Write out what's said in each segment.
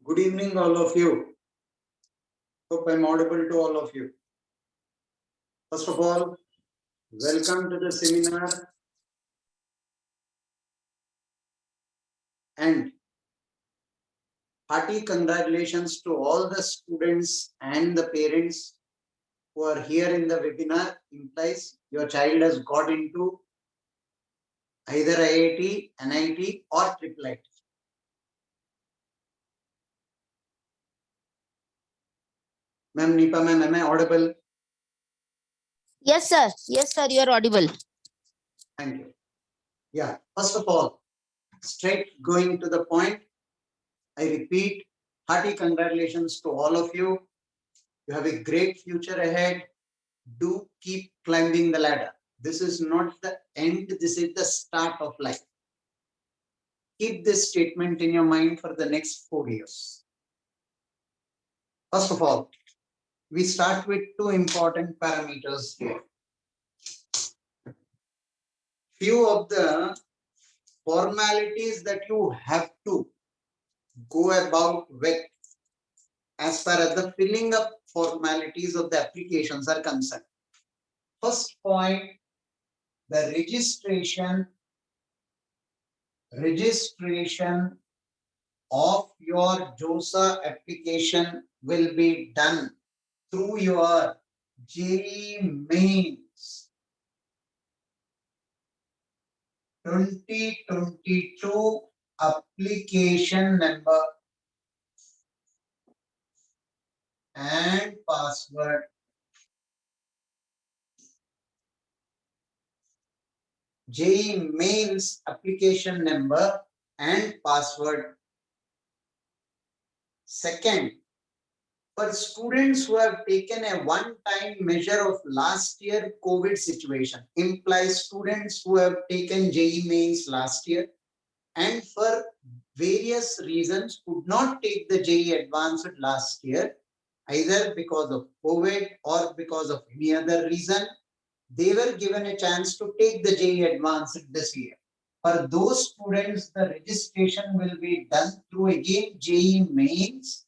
Good evening, all of you. Hope I'm audible to all of you. First of all, welcome to the seminar and hearty congratulations to all the students and the parents who are here in the webinar. Implies your child has got into either IIT, NIT or Triple IT. Ma'am Nipa ma'am, am I audible? Yes, sir. Yes, sir. You are audible. Thank you. Yeah, first of all, straight going to the point, I repeat, hearty congratulations to all of you. You have a great future ahead. Do keep climbing the ladder. This is not the end, this is the start of life. Keep this statement in your mind for the next 4 years. First of all, we start with two important parameters here. Few of the formalities that you have to go about with as far as the filling up formalities of the applications are concerned. First point, the registration of your JoSSA application will be done through your JEE Mains 2022 application number and password. JEE Mains application number and password. Second, for students who have taken a one-time measure of last year COVID situation, implies students who have taken JEE Mains last year and for various reasons could not take the JEE Advanced last year, either because of COVID or because of any other reason, they were given a chance to take the JEE Advanced this year. For those students, the registration will be done through again JEE Mains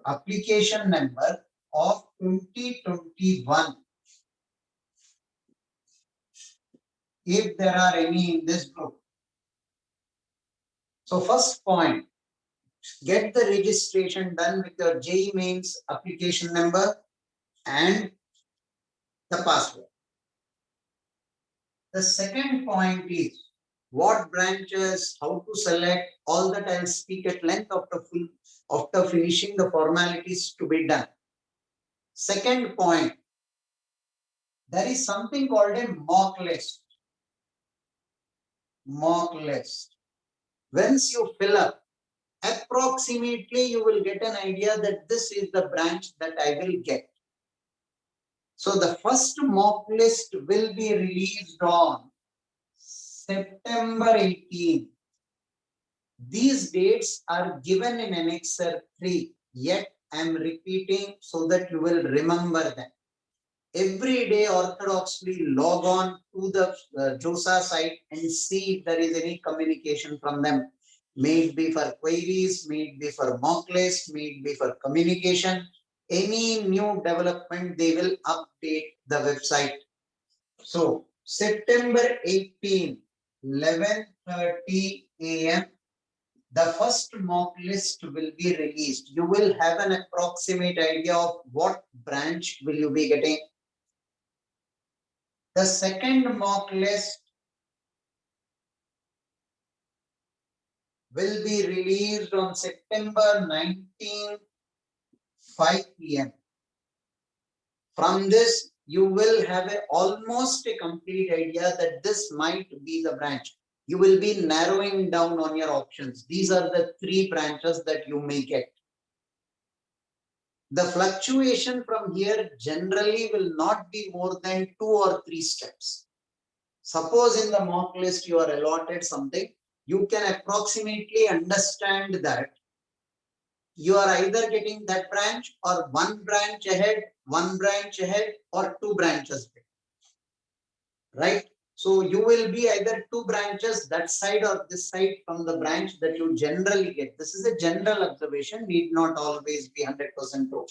application number of 2021. If there are any in this group. So first point, get the registration done with your JEE Mains application number and the password. The second point is what branches, how to select, all that I'll speak at length after finishing the formalities to be done. Second point, there is something called a mock list. Mock list. Once you fill up, approximately you will get an idea that this is the branch that I will get. So the first mock list will be released on September 18. These dates are given in Annexure 3, yet I am repeating so that you will remember them. Every day orthodoxly log on to the JoSSA site and see if there is any communication from them. May it be for queries, may it be for mock list, may it be for communication. Any new development, they will update the website. So September 18, 11:30 a.m. the first mock list will be released. You will have an approximate idea of what branch will you be getting. The second mock list will be released on September 19, 5 p.m. From this, you will have almost a complete idea that this might be the branch. You will be narrowing down on your options. These are the three branches that you may get. The fluctuation from here generally will not be more than 2 or 3 steps. Suppose in the mock list you are allotted something, you can approximately understand that you are either getting that branch or one branch ahead or 2 branches ahead. Right? So you will be either two branches, that side or this side from the branch that you generally get. This is a general observation, need not always be 100% true.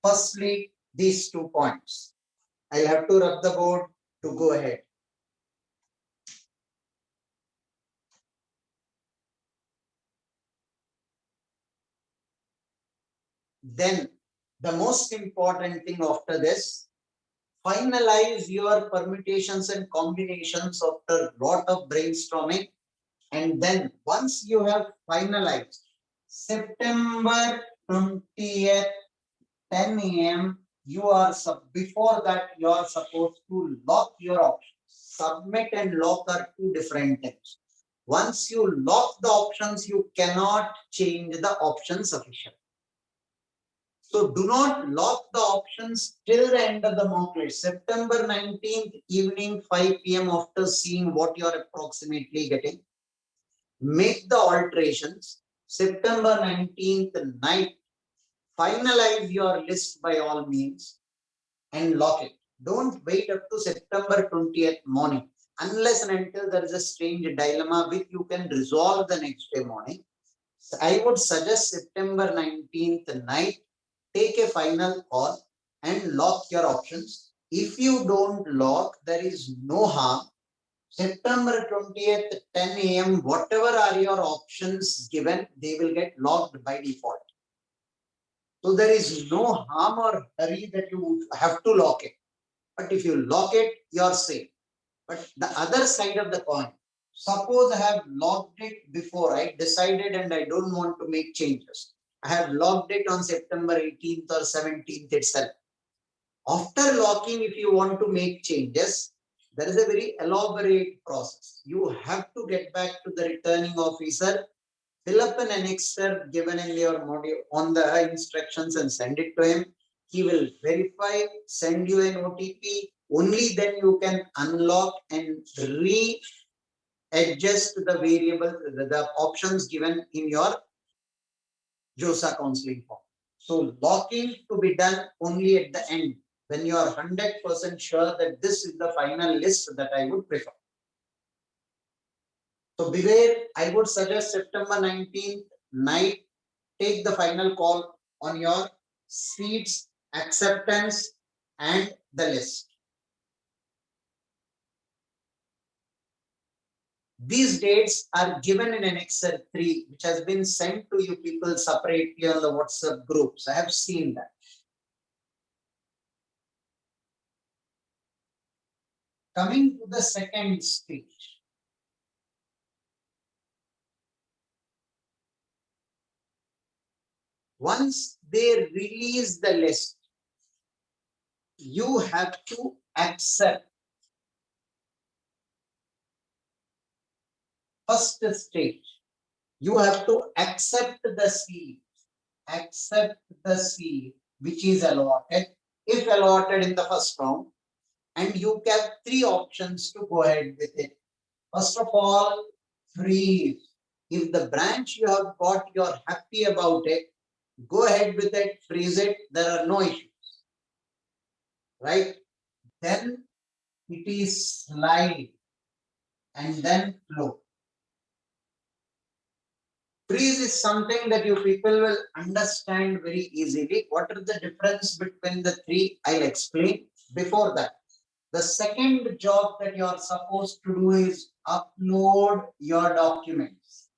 Firstly, these 2 points. I'll have to rub the board to go ahead. Then the most important thing after this, finalize your permutations and combinations after a lot of brainstorming. And then once you have finalized, September 20th, 10 a.m., you are before that you are supposed to lock your options. Submit and lock are two different things. Once you lock the options, you cannot change the options officially. So do not lock the options till the end of the mock list. September 19th evening 5 p.m. after seeing what you are approximately getting, make the alterations. September 19th night, finalize your list by all means and lock it. Don't wait up to September 20th morning. Unless and until there is a strange dilemma which you can resolve the next day morning. So I would suggest September 19th night, take a final call and lock your options. If you don't lock, there is no harm. September 20th, 10 a.m., whatever are your options given, they will get locked by default. So there is no harm or hurry that you have to lock it. But if you lock it, you're safe. But the other side of the coin, suppose I have locked it before I decided and I don't want to make changes. I have locked it on September 18th or 17th itself. After locking, if you want to make changes, there is a very elaborate process. You have to get back to the returning officer, fill up an annexure given in your module on the instructions and send it to him. He will verify, send you an OTP. Only then you can unlock and readjust the variable, the options given in your JoSSA counseling form. So locking to be done only at the end when you are 100% sure that this is the final list that I would prefer. So beware, I would suggest September 19th night, take the final call on your seats, acceptance, and the list. These dates are given in Annexure 3, which has been sent to you people separately on the WhatsApp groups. I have seen that. Coming to the second stage. Once they release the list, you have to accept. First stage, you have to accept the seat. Accept the seat which is allotted. If allotted in the first round, and you have three options to go ahead with it. First of all, freeze. If the branch you have got, you're happy about it, go ahead with it, freeze it, there are no issues. Right? Then it is slide and then flow. Freeze is something that you people will understand very easily. What are the difference between the three? I'll explain. Before that, the second job that you are supposed to do is upload your documents.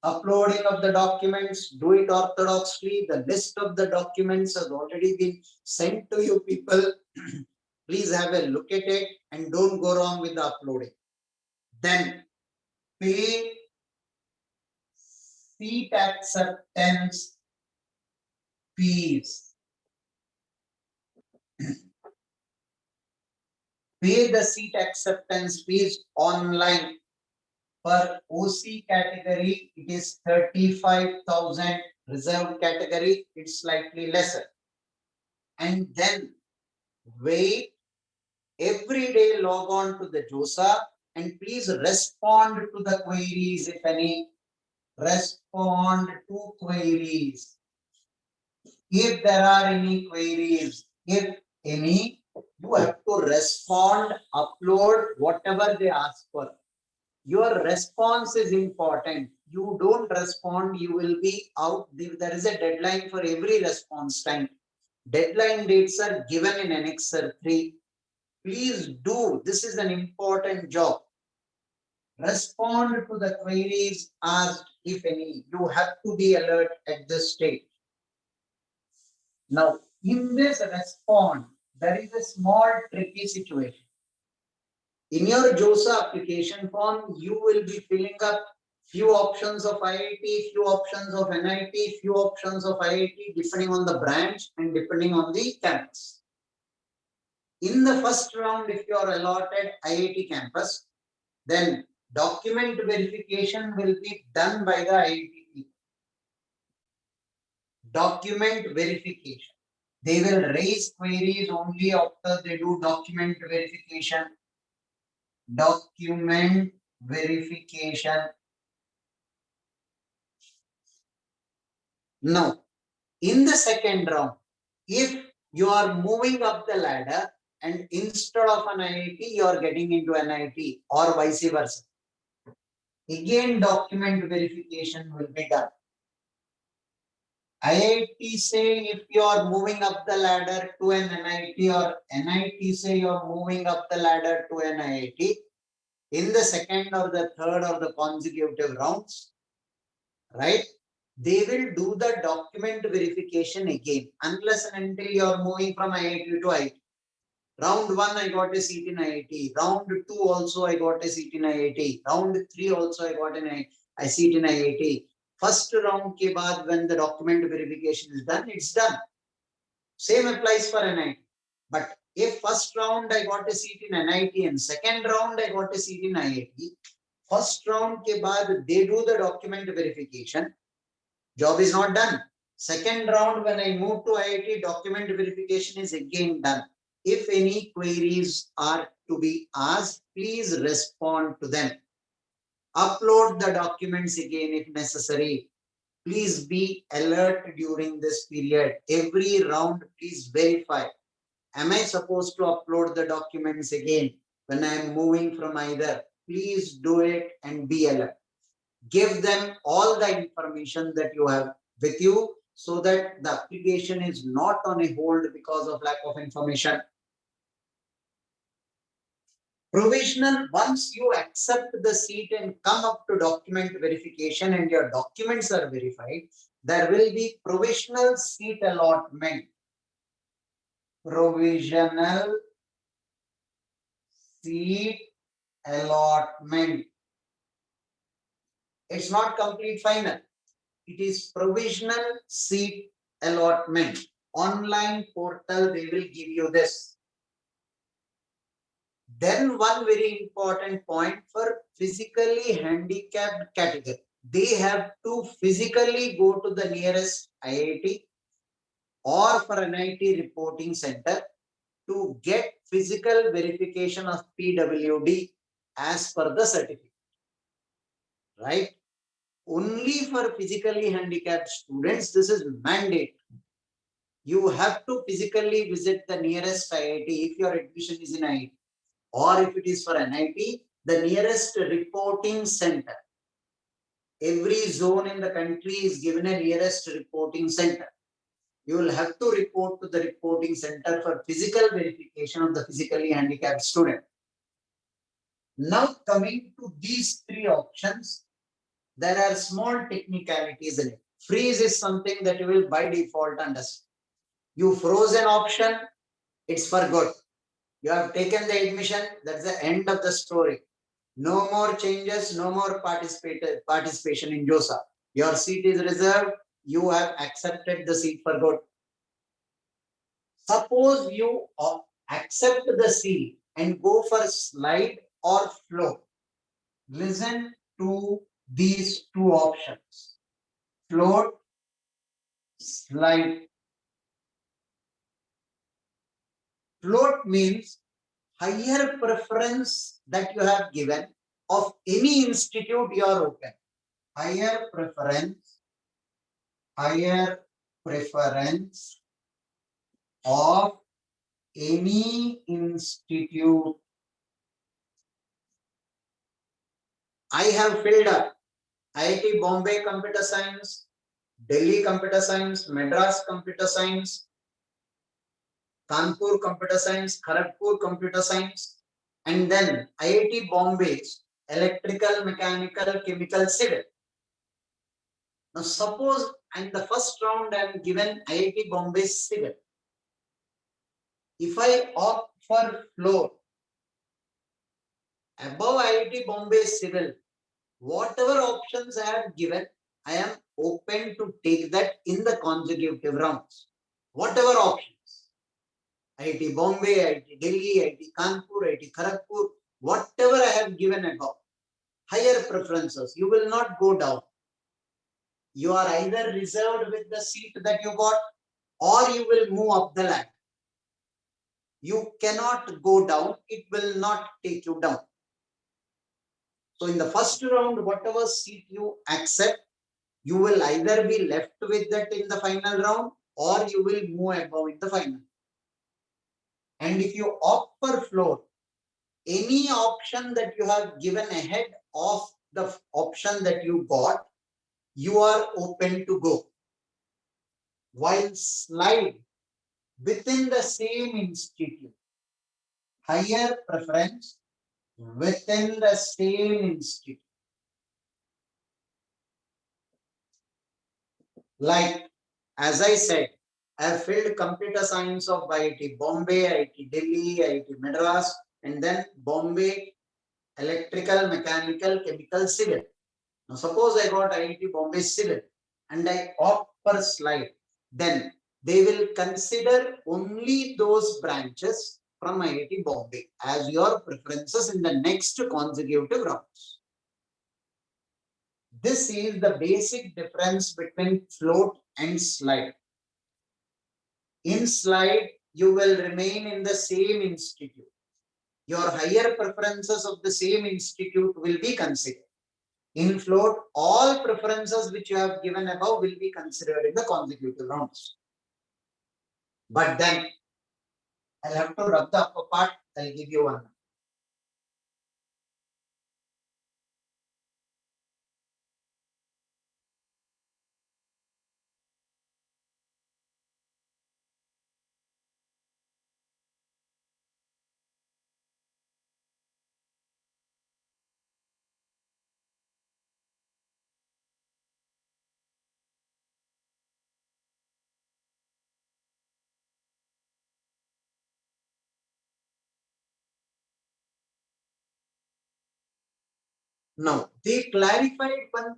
Uploading of the documents, do it orthodoxly. The list of the documents has already been sent to you people. Please have a look at it and don't go wrong with the uploading. Then pay seat acceptance fees. Pay the seat acceptance fees online. Per OC category, it is 35,000. Reserved category, it's slightly lesser. And then wait, every day log on to the JoSSA and please respond to the queries if any. Respond to queries. If there are any queries, if any, you have to respond, upload whatever they ask for. Your response is important. You don't respond, you will be out. There is a deadline for every response time. Deadline dates are given in Annexure 3. Please do. This is an important job. Respond to the queries asked, if any. You have to be alert at this stage. Now, in this response, there is a small tricky situation. In your JoSSA application form, you will be filling up few options of IIT, few options of NIT, few options of IIT, depending on the branch and depending on the campus. In the first round, if you are allotted IIT campus, then document verification will be done by the IIT team. Document verification. They will raise queries only after they do document verification. Document verification. Now, in the second round, if you are moving up the ladder and instead of an IIT, you are getting into an IIT or vice versa, again document verification will be done. IIT say if you are moving up the ladder to an NIT or NIT say you are moving up the ladder to an IIT, in the second or the third or the consecutive rounds, right? They will do the document verification again, unless and until you are moving from IIT to IIT. Round 1, I got a seat in IIT. Round 2 also I got a seat in IIT. Round 3 also I got a seat in IIT. First round ke baad, when the document verification is done, it's done. Same applies for NIT. But if first round I got a seat in NIT and second round I got a seat in IIT, first round ke baad they do the document verification. Job is not done. Second round, when I move to IIT, document verification is again done. If any queries are to be asked, please respond to them. Upload the documents again if necessary. Please be alert during this period. Every round, please verify. Am I supposed to upload the documents again when I am moving from either? Please do it and be alert. Give them all the information that you have with you so that the application is not on a hold because of lack of information. Provisional, once you accept the seat and come up to document verification and your documents are verified, there will be provisional seat allotment. Provisional seat allotment. It's not complete final. It is provisional seat allotment. Online portal, they will give you this. Then one very important point for physically handicapped category. They have to physically go to the nearest IIT or for an NIT reporting center to get physical verification of PWD as per the certificate. Right? Only for physically handicapped students, this is mandate. You have to physically visit the nearest IIT if your admission is in IIT, or if it is for NIT, the nearest reporting center. Every zone in the country is given a nearest reporting center. You will have to report to the reporting center for physical verification of the physically handicapped student. Now coming to these three options, there are small technicalities in it. Freeze is something that you will by default understand. You froze an option, it's for good. You have taken the admission, that's the end of the story. No more changes, no more participation in JoSSA. Your seat is reserved, you have accepted the seat for good. Suppose you accept the seat and go for slide or float. Listen to these two options. Float, slide. Float means higher preference that you have given of any institute you are open. Higher preference of any institute. I have filled up IIT Bombay Computer Science, Delhi Computer Science, Madras Computer Science, Kanpur Computer Science, Kharagpur Computer Science, and then IIT Bombay's Electrical, Mechanical, Chemical, Civil. Now suppose in the first round I am given IIT Bombay Civil. If I opt for floor above IIT Bombay Civil, whatever options I have given, I am open to take that in the consecutive rounds. Whatever options. IIT Bombay, IIT Delhi, IIT Kanpur, IIT Kharagpur, whatever I have given above. Higher preferences, you will not go down. You are either reserved with the seat that you got or you will move up the ladder. You cannot go down, it will not take you down. So in the first round, whatever seat you accept, you will either be left with that in the final round or you will move above in the final. And if you opt for floor, any option that you have given ahead of the option that you got, you are open to go. While slide within the same institute, higher preference within the same institute. Like, as I said, I have filled computer science of IIT Bombay, IIT Delhi, IIT Madras, and then Bombay Electrical, Mechanical, Chemical, Civil. Now, suppose I got IIT Bombay Civil and I opt for slide, then they will consider only those branches from IIT Bombay as your preferences in the next consecutive rounds. This is the basic difference between float and slide. In slide, you will remain in the same institute. Your higher preferences of the same institute will be considered. In float, all preferences which you have given above will be considered in the consecutive rounds. But then, I'll have to rub the upper part. I'll give you one. Now, they clarified one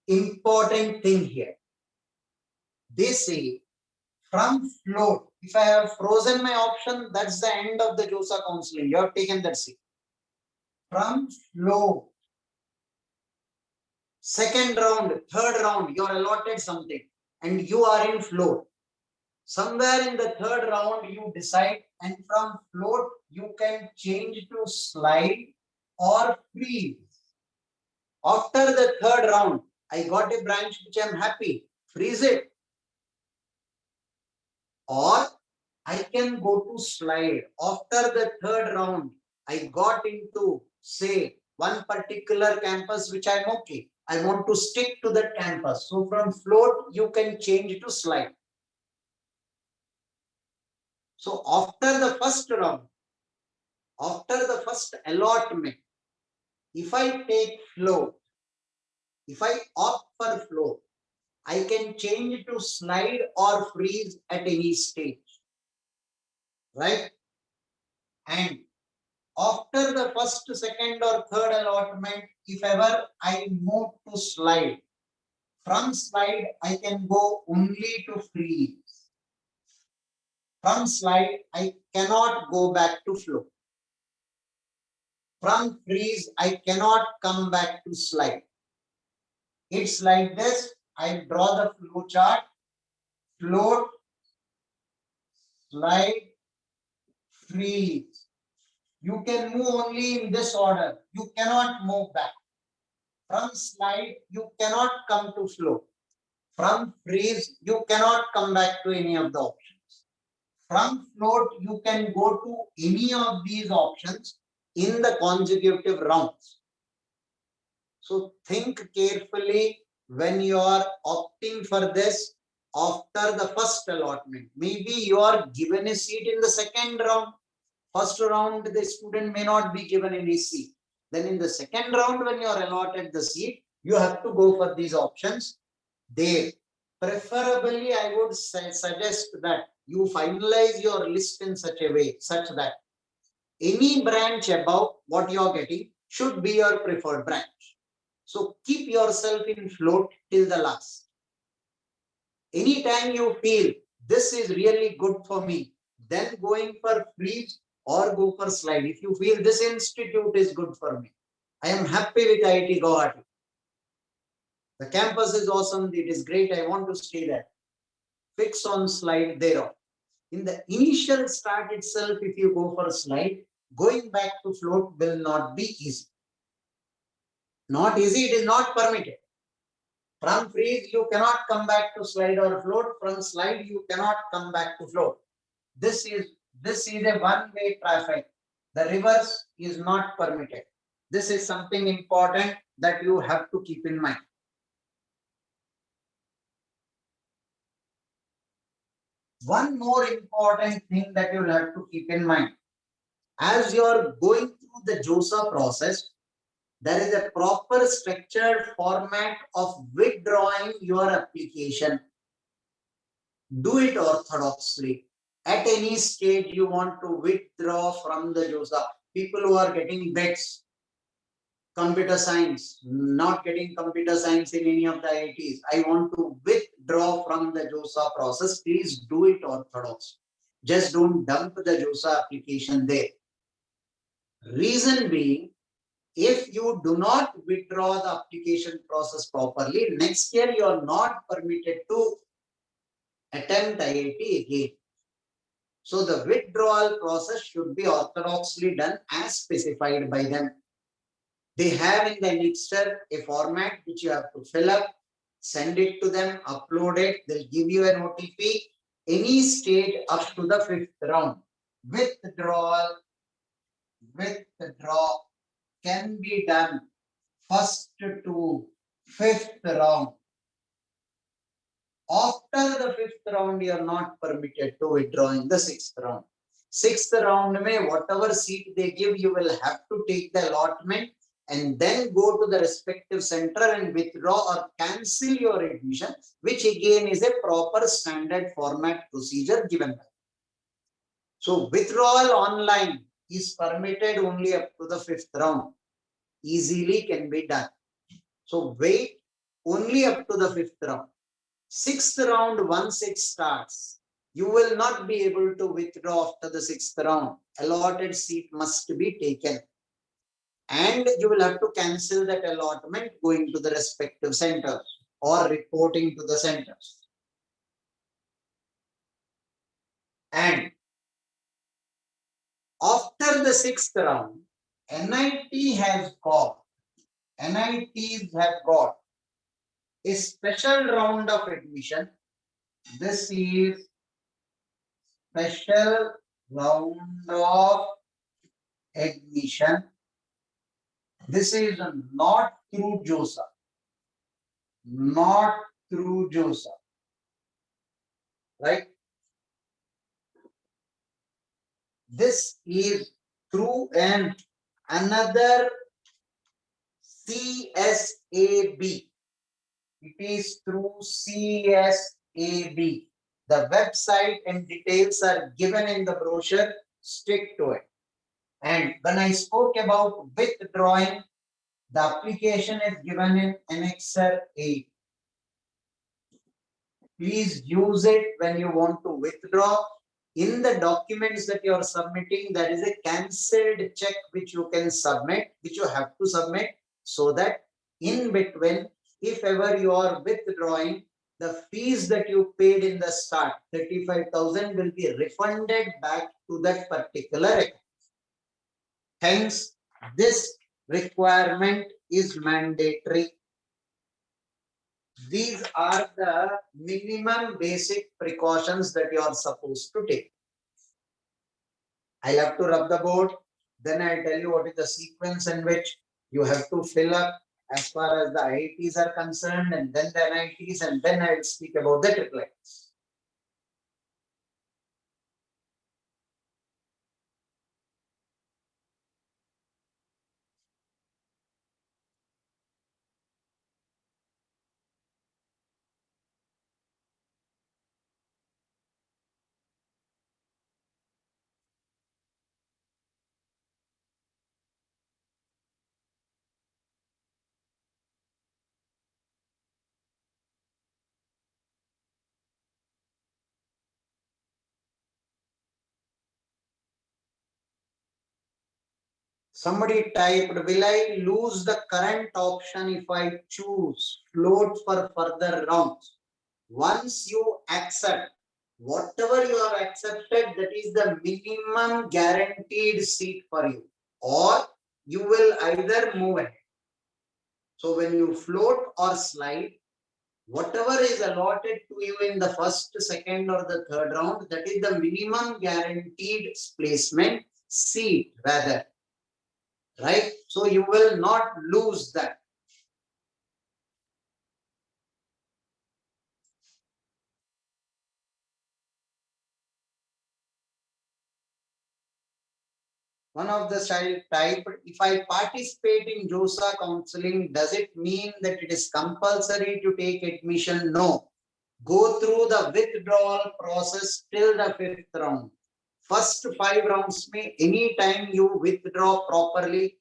important thing here. They say from float, if I have frozen my option, that's the end of the JoSSA counseling. You have taken that seat. From float, second round, third round, you are allotted something and you are in float. Somewhere in the third round, you decide, and from float, you can change to slide or freeze. After the third round, I got a branch which I'm happy, freeze it. Or I can go to slide. After the third round, I got into, say, one particular campus which I'm okay. I want to stick to that campus. So from float, you can change to slide. So after the first round, after the first allotment, if I take float, if I opt for float, I can change to slide or freeze at any stage. Right? And after the first, second, or third allotment, if ever I move to slide, from slide I can go only to freeze. From slide, I cannot go back to float. From freeze, I cannot come back to slide. It's like this. I draw the flow chart. Float, slide, freeze. You can move only in this order. You cannot move back. From slide, you cannot come to float. From freeze, you cannot come back to any of the options. From float, you can go to any of these options in the consecutive rounds. So think carefully when you are opting for this after the first allotment. Maybe you are given a seat in the second round. First round, the student may not be given any seat. Then in the second round, when you are allotted the seat, you have to go for these options. They preferably, I would suggest that you finalize your list in such a way, such that any branch above what you are getting should be your preferred branch. So keep yourself in float till the last. Anytime you feel this is really good for me, then going for freeze or go for slide. If you feel this institute is good for me, I am happy with IIT Guwahati. The campus is awesome. It is great. I want to stay there. Fix on slide thereof. In the initial start itself, if you go for a slide, going back to float will not be easy. Not easy, it is not permitted. From freeze, you cannot come back to slide or float. From slide, you cannot come back to float. This is a one-way traffic. The reverse is not permitted. This is something important that you have to keep in mind. One more important thing that you will have to keep in mind. As you are going through the JoSSA process, there is a proper structured format of withdrawing your application. Do it orthodoxly. At any stage you want to withdraw from the JoSSA. People who are getting bets, computer science, not getting computer science in any of the IITs, I want to withdraw from the JoSSA process. Please do it orthodox. Just don't dump the JoSSA application there. Reason being, if you do not withdraw the application process properly, next year you are not permitted to attempt IIT again. So the withdrawal process should be orthodoxly done as specified by them. They have in the annexure a format which you have to fill up, send it to them, upload it, they'll give you an OTP. Any stage up to the 5th round. Withdrawal can be done 1st to 5th round. After the 5th round, you are not permitted to withdraw in the 6th round. 6th round, whatever seat they give, you will have to take the allotment and then go to the respective center and withdraw or cancel your admission, which again is a proper standard format procedure given. So withdrawal online is permitted only up to the 5th round. Easily can be done. So wait only up to the 5th round. 6th round, once it starts, you will not be able to withdraw after the 6th round. Allotted seat must be taken. And you will have to cancel that allotment going to the respective centers or reporting to the centers. And after the 6th round, NITs have got a special round of admission. This is special round of admission. This is not through JoSSA. Not through JoSSA. Right? This is through another CSAB. It is through CSAB. The website and details are given in the brochure. Stick to it. And when I spoke about withdrawing, the application is given in Annexure 8. Please use it when you want to withdraw. In the documents that you are submitting, there is a cancelled check which you can submit, which you have to submit, so that in between, if ever you are withdrawing, the fees that you paid in the start, 35,000, will be refunded back to that particular account. Hence, this requirement is mandatory. These are the minimum basic precautions that you are supposed to take. I'll have to rub the board. Then I'll tell you what is the sequence in which you have to fill up as far as the IITs are concerned, and then the NITs, and then I will speak about the triplets. Somebody typed, will I lose the current option if I choose float for further rounds? Once you accept, whatever you have accepted, that is the minimum guaranteed seat for you. Or you will either move ahead. So when you float or slide, whatever is allotted to you in the first, second, or the third round, that is the minimum guaranteed placement seat, rather. Right? So you will not lose that. One of the child typed, if I participate in JoSSA counseling, does it mean that it is compulsory to take admission? No. Go through the withdrawal process till the 5th round. First 5 rounds may anytime you withdraw properly,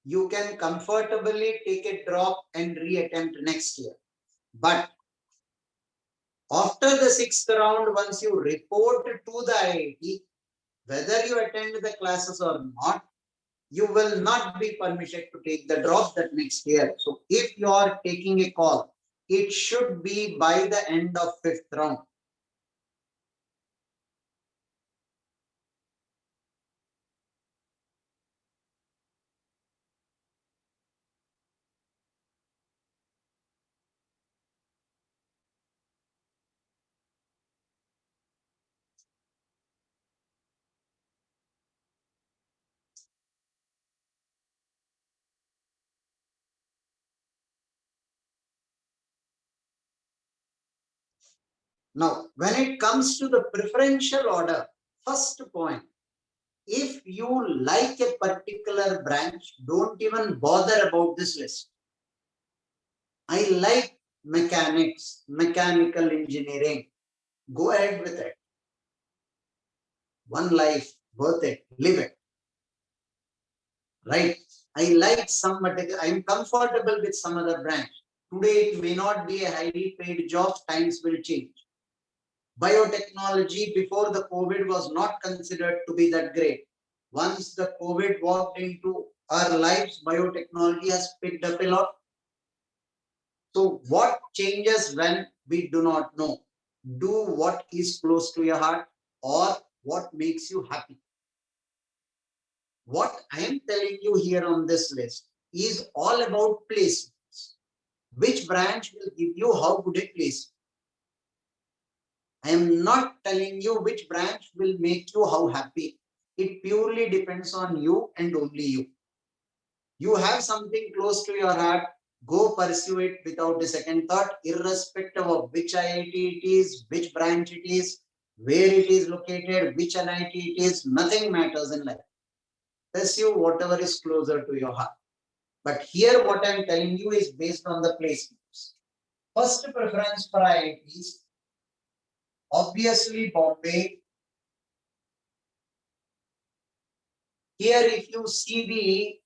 you can comfortably take a drop and re-attempt next year. But after the 6th round, once you report to the IIT, whether you attend the classes or not, you will not be permitted to take the drop that next year. So if you are taking a call, it should be by the end of 5th round. Now, when it comes to the preferential order, first point, if you like a particular branch, don't even bother about this list. I like mechanics, mechanical engineering. Go ahead with it. One life, worth it, live it. Right? I like some material, I'm comfortable with some other branch. Today, it may not be a highly paid job, times will change. Biotechnology before the COVID was not considered to be that great. Once the COVID walked into our lives, biotechnology has picked up a lot. So what changes when we do not know? Do what is close to your heart or what makes you happy. What I am telling you here on this list is all about placements. Which branch will give you how good a place? I am not telling you which branch will make you how happy. It purely depends on you and only you. You have something close to your heart, go pursue it without a second thought, irrespective of which IIT it is, which branch it is, where it is located, which NIT it is, nothing matters in life. Pursue whatever is closer to your heart. But here what I am telling you is based on the placements. First preference for IITs, obviously Bombay. Here if you see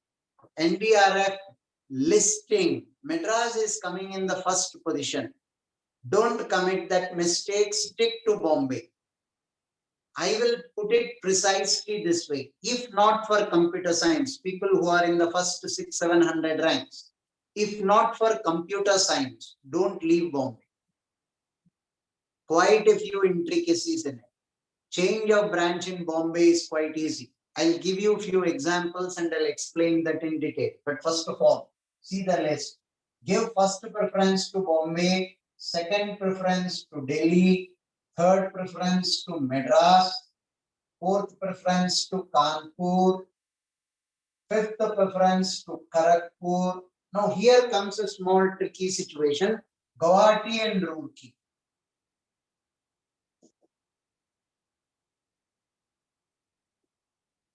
the NDRF listing, Madras is coming in the first position. Don't commit that mistake, stick to Bombay. I will put it precisely this way. If not for computer science, people who are in the first 600-700 ranks, if not for computer science, don't leave Bombay. Quite a few intricacies in it. Change of branch in Bombay is quite easy. I'll give you a few examples and I'll explain that in detail. But first of all, see the list. Give first preference to Bombay, second preference to Delhi, third preference to Madras, fourth preference to Kanpur, fifth preference to Kharagpur. Now here comes a small tricky situation, Guwahati and Roorkee.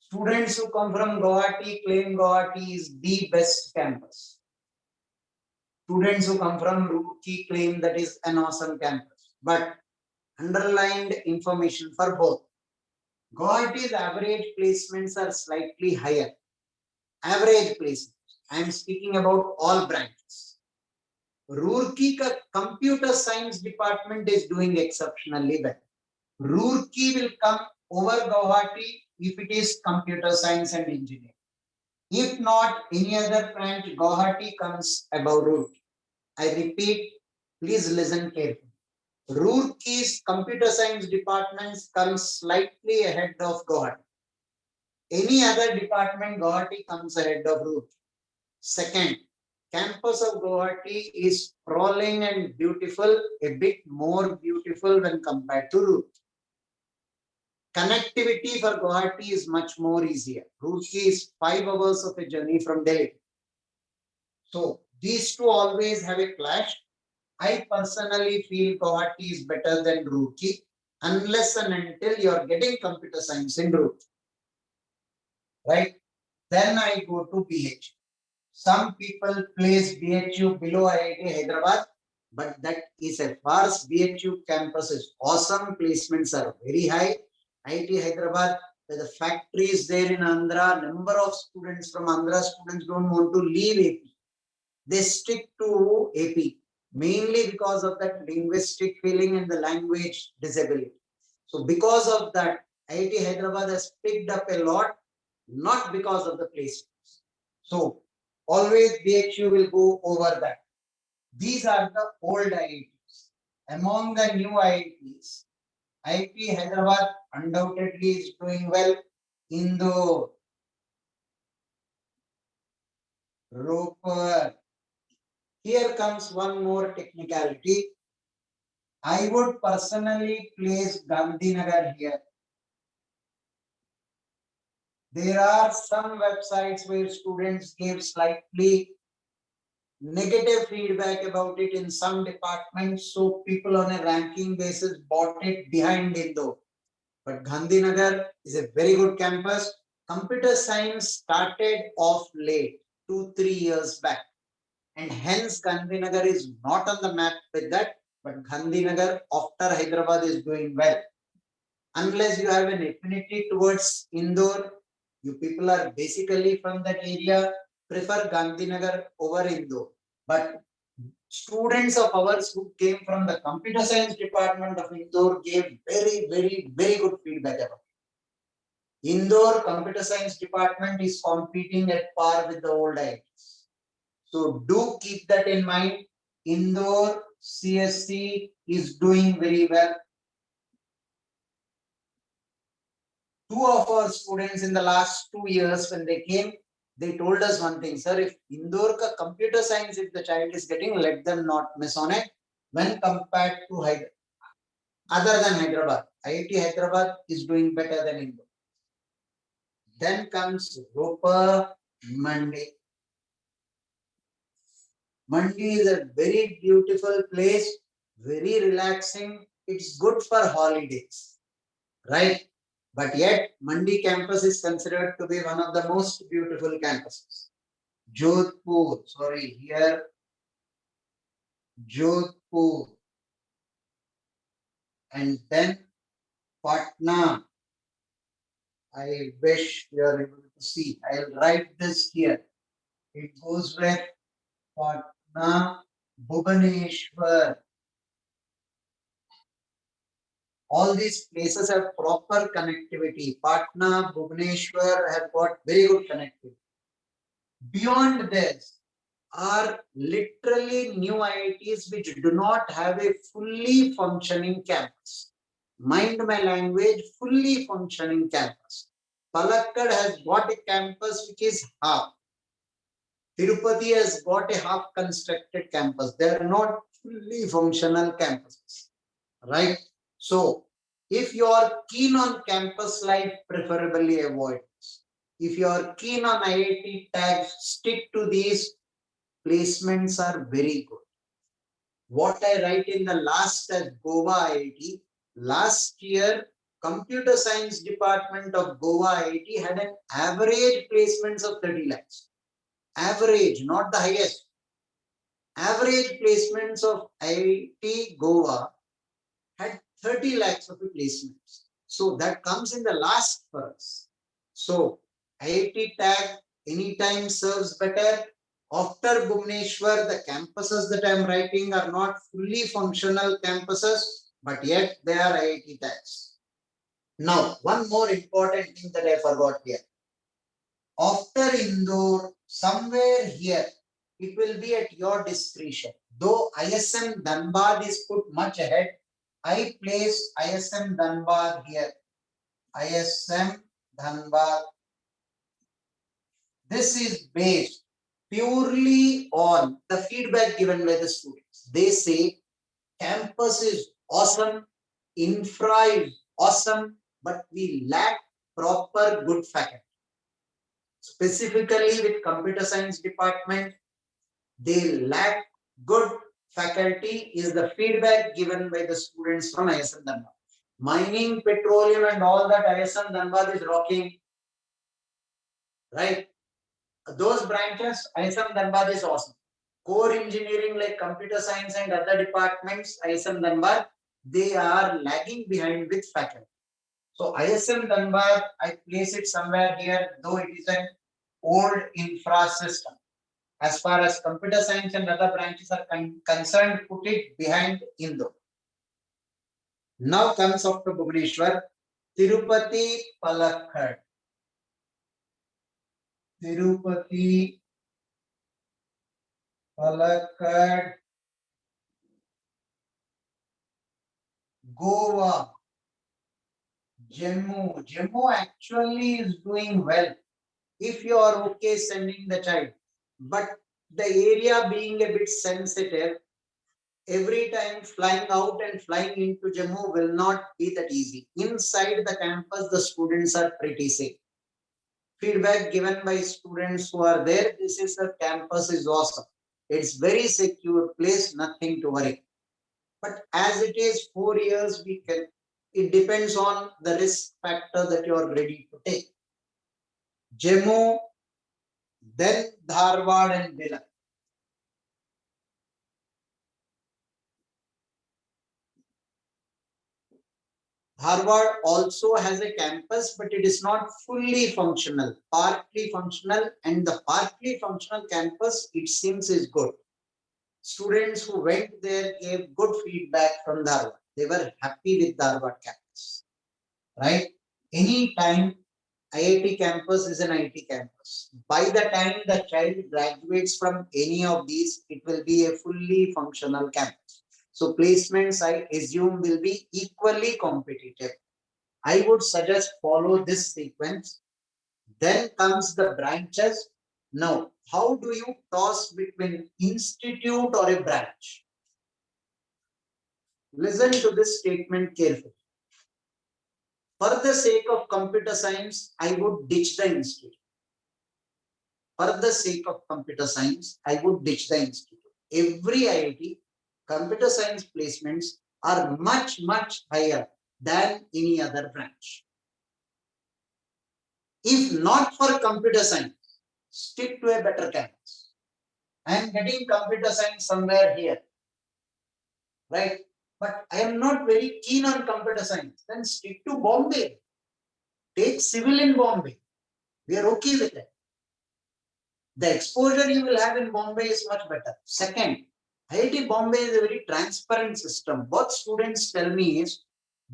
Students who come from Guwahati claim Guwahati is the best campus. Students who come from Roorkee claim that is an awesome campus. But underlined information for both. Guwahati's average placements are slightly higher. Average placements. I am speaking about all branches. Roorkee ka computer science department is doing exceptionally well. Roorkee will come over Guwahati if it is computer science and engineering. If not, any other branch, Guwahati comes above Roorkee. I repeat, please listen carefully. Roorkee's computer science departments come slightly ahead of Guwahati. Any other department, Guwahati comes ahead of Roorkee. Second, campus of Guwahati is sprawling and beautiful, a bit more beautiful when compared to Roorkee. Connectivity for Guwahati is much more easier. Roorkee is 5 hours of a journey from Delhi. So these two always have a clash. I personally feel Guwahati is better than Roorkee unless and until you are getting computer science in Roorkee. Right? Then I go to BHU. Some people place BHU below IIT Hyderabad, but that is a farce. BHU campus is awesome. Placements are very high. IIT Hyderabad, the factory is there in Andhra. Number of students from Andhra students don't want to leave AP. They stick to AP mainly because of that linguistic feeling and the language disability. So because of that, IIT Hyderabad has picked up a lot, not because of the placements. So always BHU will go over that. These are the old IITs. Among the new IITs, IIT Hyderabad undoubtedly is doing well. Indore, Roper. Here comes one more technicality. I would personally place Gandhinagar here. There are some websites where students give slightly negative feedback about it in some departments. So people on a ranking basis bought it behind Indore. But Gandhinagar is a very good campus. Computer science started off late, 2-3 years back. And hence Gandhinagar is not on the map with that. But Gandhinagar after Hyderabad is doing well. Unless you have an affinity towards Indore, you people are basically from that area, prefer Gandhinagar over Indore. But students of ours who came from the computer science department of Indore gave very, very, very good feedback about it. Indore computer science department is competing at par with the old IITs. So do keep that in mind. Indore CSC is doing very well. Two of our students in the last 2 years when they came, they told us one thing, sir, if Indore ka computer science, if the child is getting, let them not miss on it when compared to Hyderabad. Other than Hyderabad, IIT Hyderabad is doing better than Indore. Then comes Roper, Mandi. Mandi is a very beautiful place, very relaxing. It's good for holidays, right? But yet, Mandi campus is considered to be one of the most beautiful campuses. Jodhpur, sorry, here, Jodhpur. And then Patna. I wish you are able to see. I'll write this here. It goes with Patna, Bhubaneswar. All these places have proper connectivity. Patna, Bhubaneswar have got very good connectivity. Beyond this are literally new IITs which do not have a fully functioning campus. Mind my language, fully functioning campus. Palakkad has got a campus which is half. Tirupati has got a half constructed campus. They are not fully functional campuses. Right? So, If you are keen on campus life, preferably avoid this. If you are keen on IIT tags, stick to these. Placements are very good. What I write in the last as Goa IIT, last year, Computer Science Department of Goa IIT had an average placements of 30 lakhs. Average, not the highest. Average placements of IIT Goa had 30 lakhs of placements. So that comes in the last for us. So IIT tag anytime serves better. After Bhubaneswar, the campuses that I am writing are not fully functional campuses, but yet they are IIT tags. Now, one more important thing that I forgot here. After Indore, somewhere here, it will be at your discretion. Though ISM Dhanbad is put much ahead, I place ISM Dhanbad here. ISM Dhanbad. This is based purely on the feedback given by the students. They say campus is awesome, infra is awesome, but we lack proper good faculty. Specifically with computer science department, they lack good faculty is the feedback given by the students from ISM Dhanbad. Mining, petroleum and all that ISM Dhanbad is rocking, right? Those branches, ISM Dhanbad is awesome. Core engineering like computer science and other departments, ISM Dhanbad, they are lagging behind with faculty. So ISM Dhanbad, I place it somewhere here, though it is an old infra system. As far as computer science and other branches are concerned, put it behind Indore. Now comes after Bhubaneswar, Tirupati, Palakkad. Tirupati, Palakkad, Goa, Jammu. Jammu actually is doing well if you are okay sending the child. But the area being a bit sensitive, every time flying out and flying into Jammu will not be that easy. Inside the campus, the students are pretty safe. Feedback given by students who are there, this is a campus is awesome. It's very secure place, nothing to worry. But as it is 4 years, it depends on the risk factor that you are ready to take. Jammu, then Dharwad and Bila. Harvard also has a campus, but it is not fully functional, partly functional, and the partly functional campus, it seems, is good. Students who went there gave good feedback from Harvard. They were happy with the Harvard campus, right? Anytime IIT campus is an IIT campus. By the time the child graduates from any of these, it will be a fully functional campus. So placements, I assume, will be equally competitive. I would suggest follow this sequence. Then comes the branches. Now, how do you toss between institute or a branch? Listen to this statement carefully. For the sake of computer science, I would ditch the institute. For the sake of computer science, I would ditch the institute. Every IIT, computer science placements are much, much higher than any other branch. If not for computer science, stick to a better campus. I am getting computer science somewhere here, right? But I am not very keen on computer science. Then stick to Bombay. Take civil in Bombay. We are okay with it. The exposure you will have in Bombay is much better. Second, IIT Bombay is a very transparent system. What students tell me is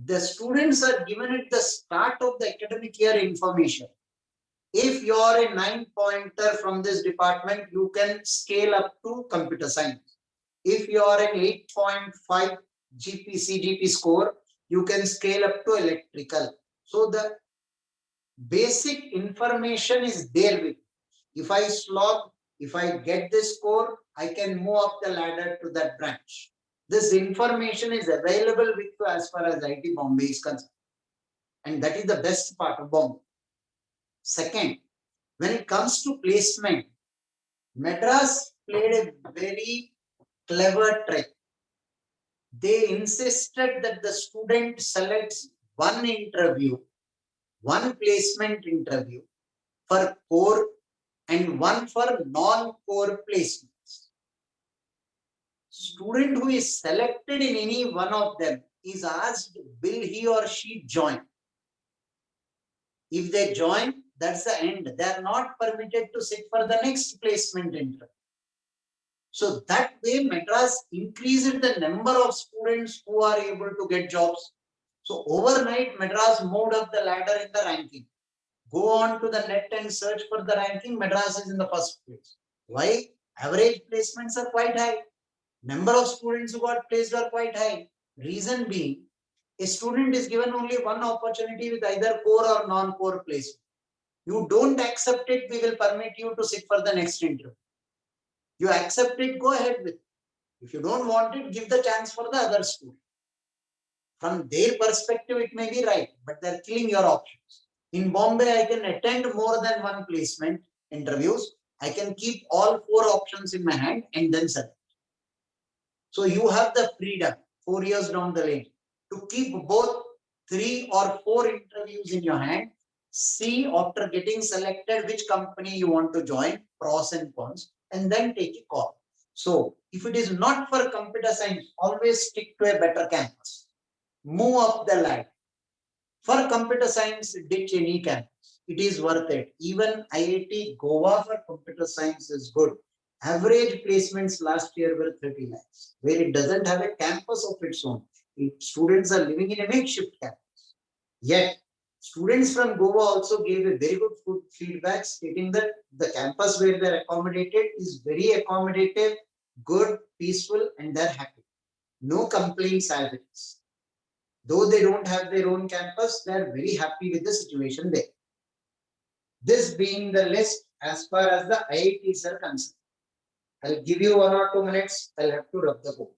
the students are given at the start of the academic year information. If you are a 9-pointer from this department, you can scale up to computer science. If you are an 8.5 CGP score, you can scale up to electrical. So the basic information is there with you. If I slog, if I get this score, I can move up the ladder to that branch. This information is available with you as far as IT Bombay is concerned. And that is the best part of Bombay. Second, when it comes to placement, Madras played a very clever trick. They insisted that the student selects one interview, one placement interview for core and one for non-core placements. Student who is selected in any one of them is asked, will he or she join? If they join, that's the end. They are not permitted to sit for the next placement interview. So that way, Madras increased the number of students who are able to get jobs. So overnight, Madras moved up the ladder in the ranking. Go on to the net and search for the ranking. Madras is in the first place. Why? Average placements are quite high. Number of students who got placed are quite high. Reason being, a student is given only one opportunity with either core or non-core placement. You don't accept it, we will permit you to sit for the next interview. You accept it, go ahead with it. If you don't want it, give the chance for the other student. From their perspective, it may be right, but they're killing your options. In Bombay, I can attend more than one placement interviews. I can keep all four options in my hand and then select. So you have the freedom 4 years down the lane to keep both 3 or 4 interviews in your hand. See after getting selected which company you want to join, pros and cons, and then take a call. So if it is not for computer science, always stick to a better campus. Move up the ladder. For computer science, ditch any campus. It is worth it. Even IIT Goa for computer science is good. Average placements last year were 30 lakhs, where it doesn't have a campus of its own. Students are living in a makeshift campus. Yet, students from Goa also gave a very good feedback, stating that the campus where they're accommodated is very accommodative, good, peaceful, and they're happy. No complaints as it is. Though they don't have their own campus, they are very happy with the situation there. This being the list as far as the IITs are concerned. I'll give you 1 or 2 minutes. I'll have to rub the board.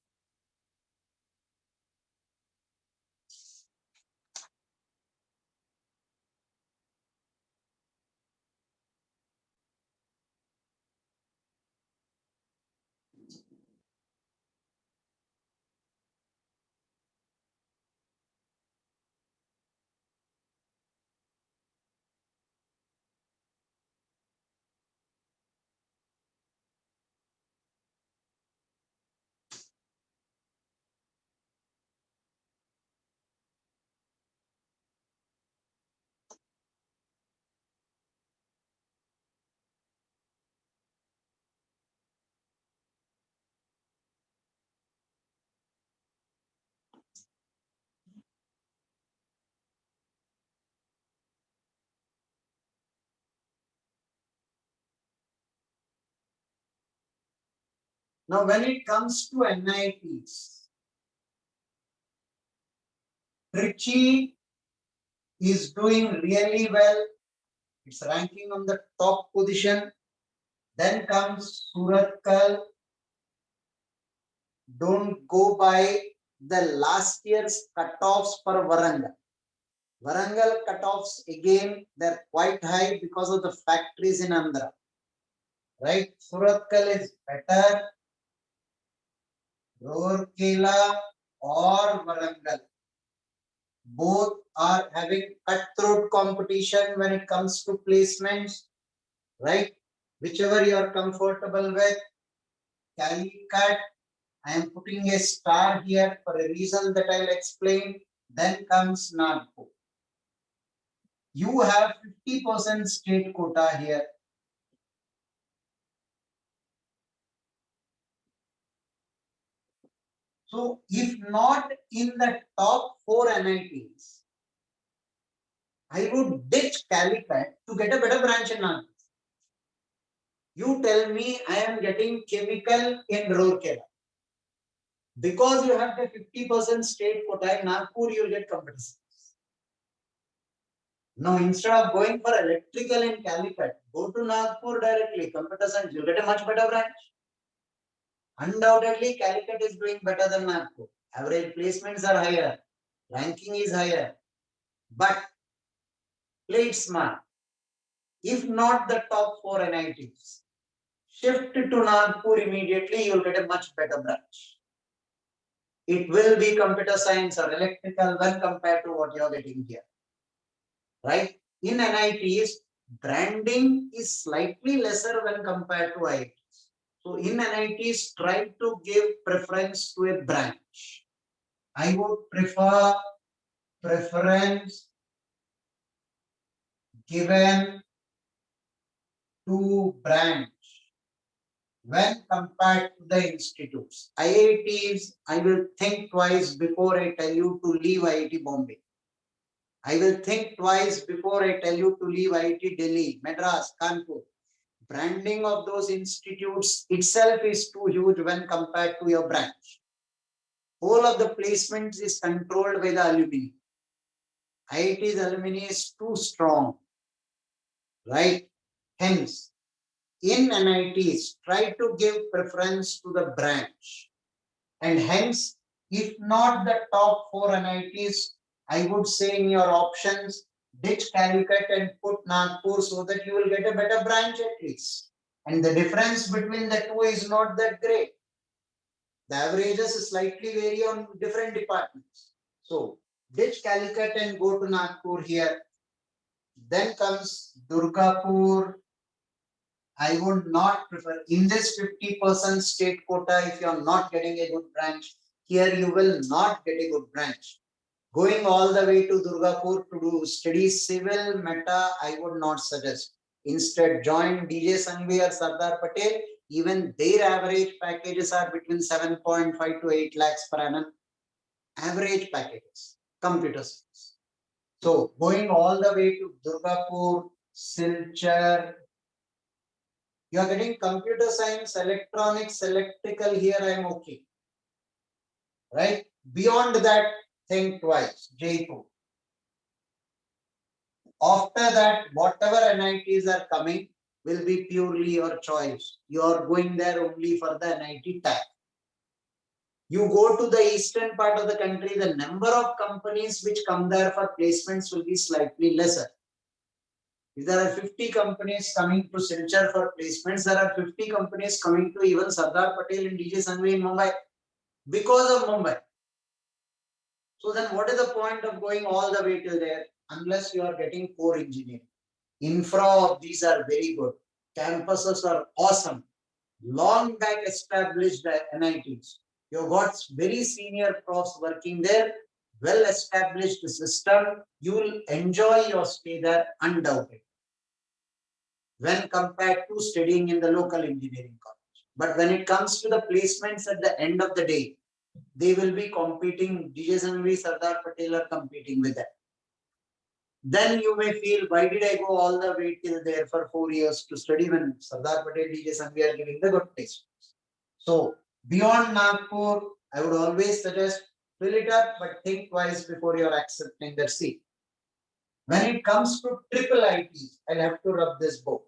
Now, when it comes to NITs, Trichy is doing really well. It's ranking on the top position. Then comes Suratkal. Don't go by the last year's cutoffs for Warangal. Warangal cutoffs again, they're quite high because of the factories in Andhra. Right? Suratkal is better. Rourkela or Warangal. Both are having cutthroat competition when it comes to placements. Right? Whichever you are comfortable with. Calicut, I am putting a star here for a reason that I'll explain. Then comes Nagpur. You have 50% state quota here. So if not in the top 4 NITs, I would ditch Calicut to get a better branch in Nagpur. You tell me I am getting chemical in Rourkela. Because you have the 50% state quota in Nagpur, you get competition. Now, instead of going for electrical in Calicut, go to Nagpur directly, computer science, you get a much better branch. Undoubtedly, Calicut is doing better than Nagpur. Average placements are higher, ranking is higher, but play it smart. If not the top 4 NITs, shift to Nagpur immediately, you'll get a much better branch. It will be computer science or electrical when compared to what you're getting here. Right? In NITs, branding is slightly lesser when compared to IITs. So in NITs, try to give preference to a branch. I would prefer preference given to branch when compared to the institutes. IITs, I will think twice before I tell you to leave IIT Bombay. I will think twice before I tell you to leave IIT Delhi, Madras, Kanpur. Branding of those institutes itself is too huge when compared to your branch. Whole of the placements is controlled by the alumni. IIT's alumni is too strong, right? Hence, in NITs, try to give preference to the branch. And hence, if not the top 4 NITs, I would say in your options, ditch Calicut and put Nagpur so that you will get a better branch at least. And the difference between the two is not that great. The averages slightly vary on different departments. So, ditch Calicut and go to Nagpur here. Then comes Durgapur. I would not prefer in this 50% state quota. If you are not getting a good branch, here you will not get a good branch. Going all the way to Durgapur to do study civil meta, I would not suggest. Instead, join DJ Sangvi or Sardar Patel. Even their average packages are between 7.5 to 8 lakhs per annum. Average packages, computer science. So going all the way to Durgapur, Silchar, you are getting computer science, electronics, electrical. Here I am okay. Right? Beyond that, think twice. Jaipur. After that, whatever NITs are coming will be purely your choice. You are going there only for the NIT tag. You go to the eastern part of the country, the number of companies which come there for placements will be slightly lesser. If there are 50 companies coming to Silchar for placements, there are 50 companies coming to even Sardar Patel and DJ Sangvi in Mumbai because of Mumbai. So then what is the point of going all the way till there unless you are getting core engineering? Infra of these are very good. Campuses are awesome. Long back established NITs. You've got very senior profs working there. Well established system. You will enjoy your stay there undoubtedly when compared to studying in the local engineering college. But when it comes to the placements at the end of the day, they will be competing. DJ Sangvi, Sardar Patel are competing with them. Then you may feel, why did I go all the way till there for 4 years to study when Sardar Patel, DJ Sangvi are giving the good placements? So beyond Nagpur, I would always suggest fill it up, but think twice before you're accepting that seat. When it comes to triple ITs, I'll have to rub this book.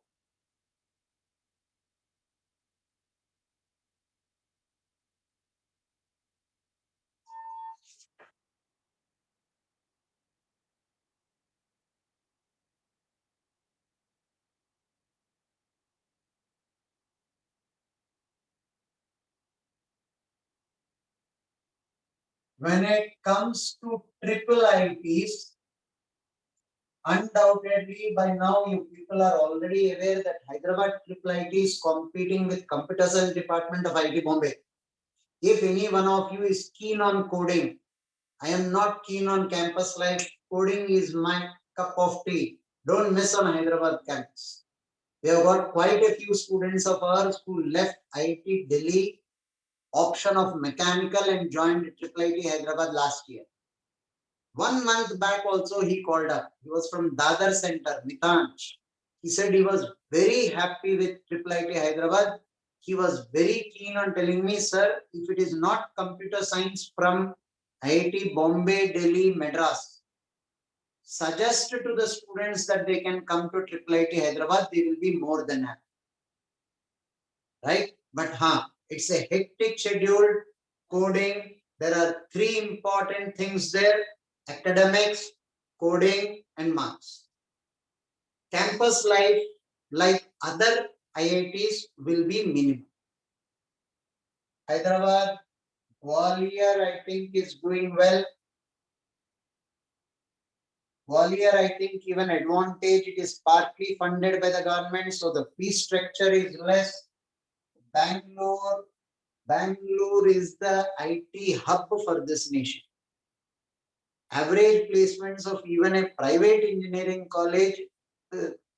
When it comes to triple ITs, undoubtedly by now you people are already aware that Hyderabad triple IT is competing with computer science department of IIT Bombay. If any one of you is keen on coding, I am not keen on campus life. Coding is my cup of tea. Don't miss on Hyderabad campus. We have got quite a few students of ours who left IIT Delhi option of mechanical and joined triple IT Hyderabad last year. 1 month back also he called up. He was from Dadar Center, Mitanch. He said he was very happy with triple IT Hyderabad. He was very keen on telling me, sir, if it is not computer science from IIT Bombay, Delhi, Madras, suggest to the students that they can come to triple IT Hyderabad, they will be more than happy. Right? But It's a hectic schedule, coding. There are three important things there: academics, coding, and marks. Campus life, like other IITs, will be minimum. Hyderabad, Gwalior, I think, is doing well. Gwalior, I think, even advantage, it is partly funded by the government, so the fee structure is less. Bangalore is the IT hub for this nation. Average placements of even a private engineering college,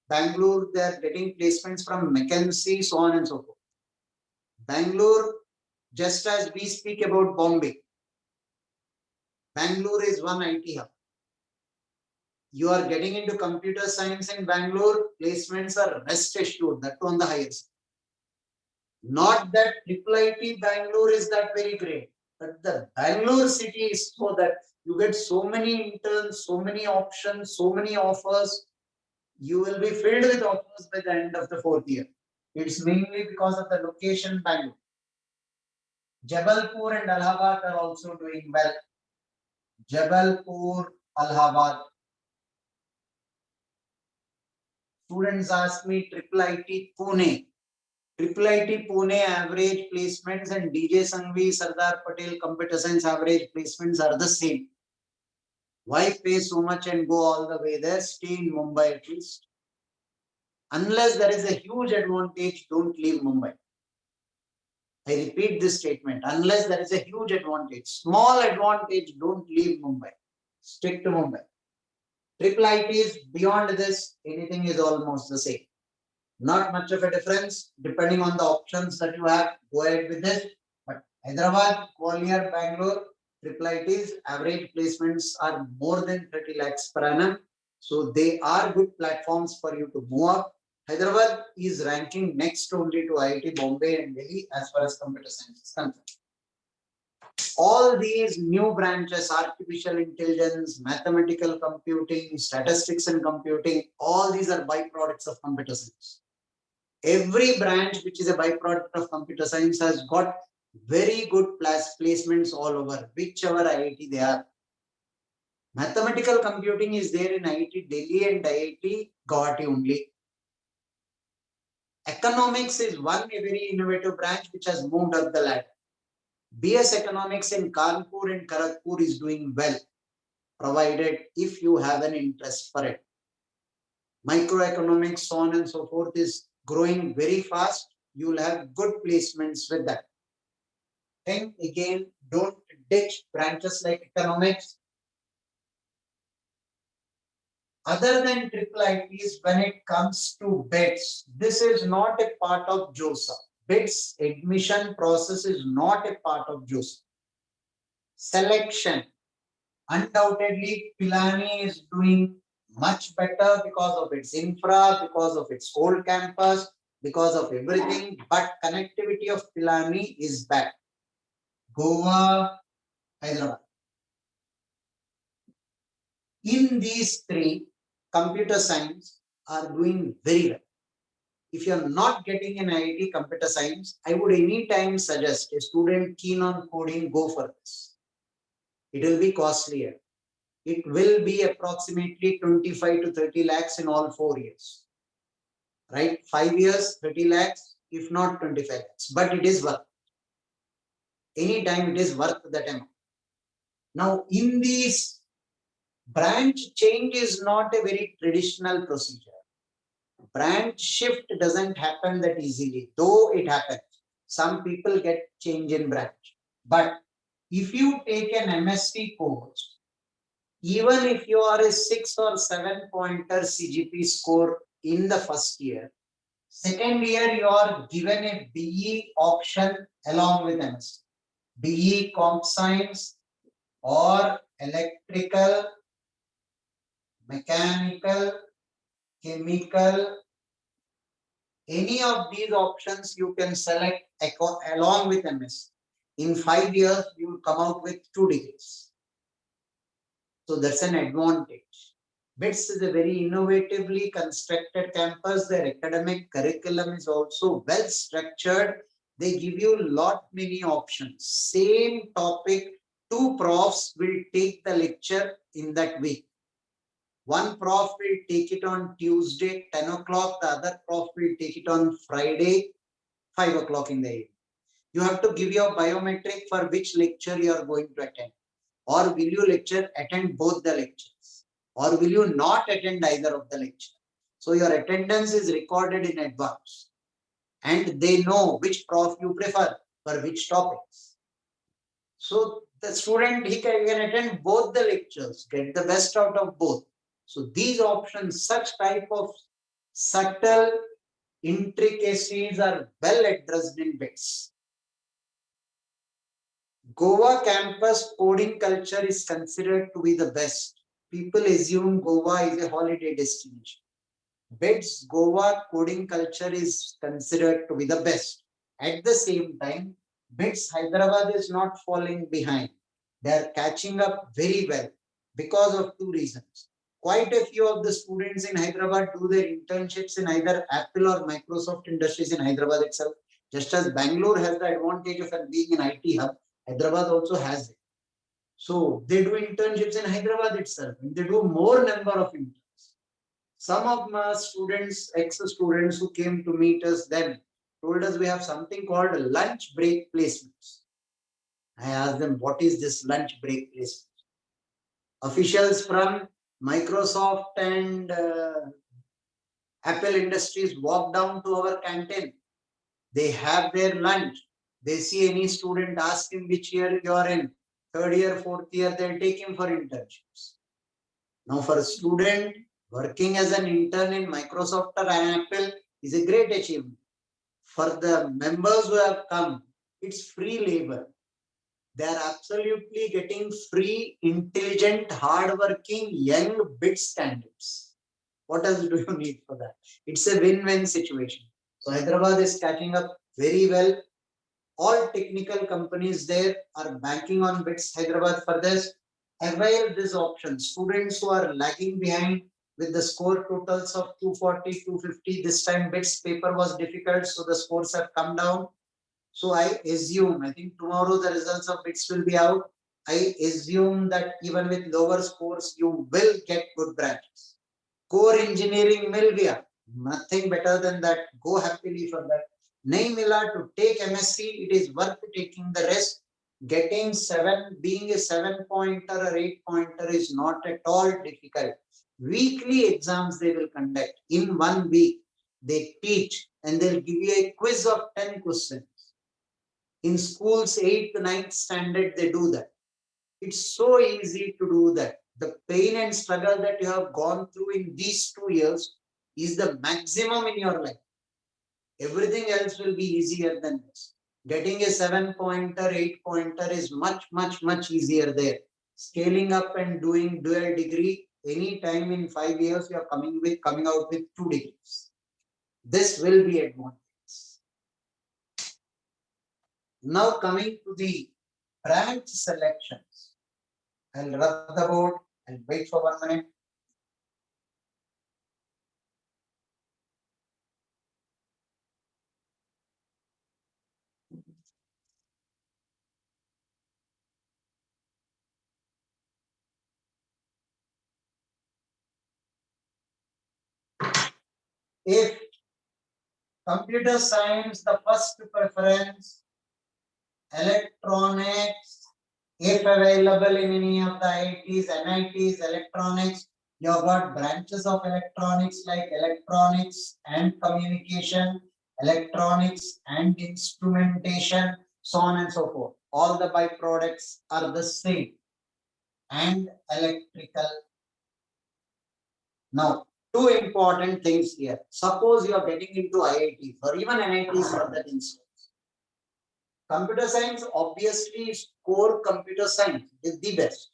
Bangalore, they are getting placements from McKinsey, so on and so forth. Bangalore, just as we speak about Bombay, Bangalore is one IT hub. You are getting into computer science in Bangalore, placements are rest assured, that on the highest. Not that IIIT Bangalore is that very great, but the Bangalore city is so that you get so many interns, so many options, so many offers. You will be filled with offers by the end of the fourth year. It's mainly because of the location Bangalore. Jabalpur and Allahabad are also doing well. Jabalpur, Allahabad. Students ask me IIIT Pune. IIIT Pune average placements and DJ Sanghvi, Sardar Patel computer science average placements are the same. Why pay so much and go all the way there? Stay in Mumbai at least. Unless there is a huge advantage, don't leave Mumbai. I repeat this statement. Unless there is a huge advantage, small advantage, don't leave Mumbai. Stick to Mumbai. IIIT is beyond this, anything is almost the same. Not much of a difference. Depending on the options that you have, go ahead with this. But Hyderabad, Gwalior, Bangalore, IIIT's average placements are more than 30 lakhs per annum. So they are good platforms for you to move up. Hyderabad is ranking next only to IIT Bombay and Delhi as far as computer science is concerned. All these new branches, artificial intelligence, mathematical computing, statistics and computing, all these are byproducts of computer science. Every branch which is a byproduct of computer science has got very good placements all over, whichever IIT they are. Mathematical computing is there in IIT Delhi and IIT Guwahati only. Economics is one very innovative branch which has moved up the ladder. BS Economics in Kanpur and Kharagpur is doing well, provided if you have an interest for it. Microeconomics, so on and so forth, is growing very fast. You will have good placements with that. Think again, don't ditch branches like economics. Other than IIITs, when it comes to bids, this is not a part of JoSSA. Bids admission process is not a part of JoSSA. Selection. Undoubtedly, Pilani is doing much better because of its infra, because of its old campus, because of everything. But connectivity of Pilani is bad. Goa, Hyderabad. In these three, computer science are doing very well. If you are not getting an IIT computer science, I would anytime suggest a student keen on coding, go for this. It will be costlier. It will be approximately 25 to 30 lakhs in all 4 years. Right? 5 years, 30 lakhs, if not 25 lakhs. But it is worth. Anytime it is worth that amount. Now, in these, branch change is not a very traditional procedure. Branch shift doesn't happen that easily, though it happens. Some people get change in branch. But if you take an MSc course, even if you are a 6 or 7 pointer CGP score in the first year, second year you are given a BE option along with MSc. BE Comp Science or Electrical, Mechanical, Chemical, any of these options you can select along with MS. In 5 years, you will come out with 2 degrees. So that's an advantage. BITS is a very innovatively constructed campus. Their academic curriculum is also well structured. they give you lot many options. Same topic, two profs will take the lecture in that week. One prof will take it on Tuesday, 10 o'clock. The other prof will take it on Friday, 5 o'clock in the evening. You have to give your biometric for which lecture you are going to attend. Or will you attend both the lectures? Or will you not attend either of the lectures? So your attendance is recorded in advance. And they know which prof you prefer for which topics. So the student, he can attend both the lectures, get the best out of both. So these options, such type of subtle intricacies are well addressed in bits. Goa campus coding culture is considered to be the best. People assume Goa is a holiday destination. BITS Goa coding culture is considered to be the best. At the same time, BITS Hyderabad is not falling behind. They are catching up very well because of two reasons. Quite a few of the students in Hyderabad do their internships in either Apple or Microsoft Industries in Hyderabad itself. Just as Bangalore has the advantage of being an IT hub, Hyderabad also has it. So they do internships in Hyderabad itself. And they do more number of internships. Some of my students, ex-students who came to meet us then, told us we have something called lunch break placements. I asked them, what is this lunch break placement? Officials from Microsoft and Apple Industries walk down to our canteen. They have their lunch. They see any student, ask him which year you are in. Third year, fourth year, they'll take him for internships. Now for a student, working as an intern in Microsoft or Apple is a great achievement. For the members who have come, it's free labor. They are absolutely getting free, intelligent, hardworking, young BITS candidates. What else do you need for that? It's a win-win situation. So Hyderabad is catching up very well. All technical companies there are banking on BITS Hyderabad for this. Avail this option. Students who are lagging behind with the score totals of 240, 250. This time BITS paper was difficult, so the scores have come down. So I assume, I think tomorrow the results of BITS will be out. I assume that even with lower scores, you will get good branches. Core engineering will be up. Nothing better than that. Go happily for that. Nahi mila to take MSc, it is worth taking the rest. Getting 7, being a 7-pointer or 8-pointer is not at all difficult. Weekly exams they will conduct. In 1 week, they teach and they'll give you a quiz of 10 questions. In schools, 8th, 9th standard, they do that. It's so easy to do that. The pain and struggle that you have gone through in these 2 years is the maximum in your life. Everything else will be easier than this. Getting a 7-pointer, 8-pointer is much, much, much easier there. Scaling up and doing dual degree, any time in 5 years, you are coming out with 2 degrees. This will be advantage. Now coming to the branch selections. I'll rub the board and wait for 1 minute. If computer science, the first preference, electronics, if available in any of the IITs, NITs, electronics, you have got branches of electronics like electronics and communication, electronics and instrumentation, so on and so forth. All the byproducts are the same. And electrical. Now, two important things here. Suppose you are getting into IIT or even NITs for that instance. Computer science, obviously, is core computer science is the best.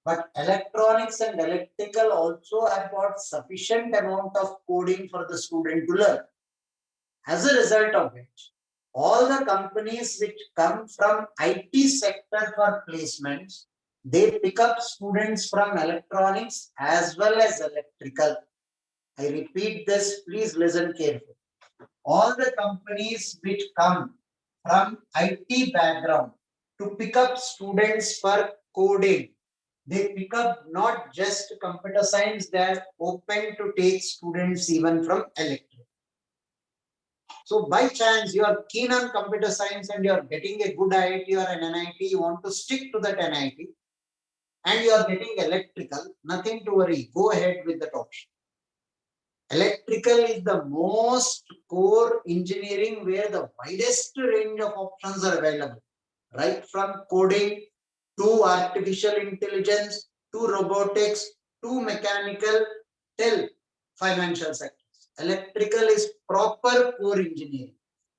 But electronics and electrical also have got sufficient amount of coding for the student to learn. As a result of which, all the companies which come from IT sector for placements, they pick up students from electronics as well as electrical. I repeat this, please listen carefully. All the companies which come from IT background to pick up students for coding. They pick up not just computer science, they are open to take students even from electrical. So by chance you are keen on computer science and you are getting a good IIT or an NIT, you want to stick to that NIT and you are getting electrical, nothing to worry, go ahead with that option. Electrical is the most core engineering where the widest range of options are available, right from coding to artificial intelligence to robotics to mechanical till financial sectors. Electrical is proper core engineering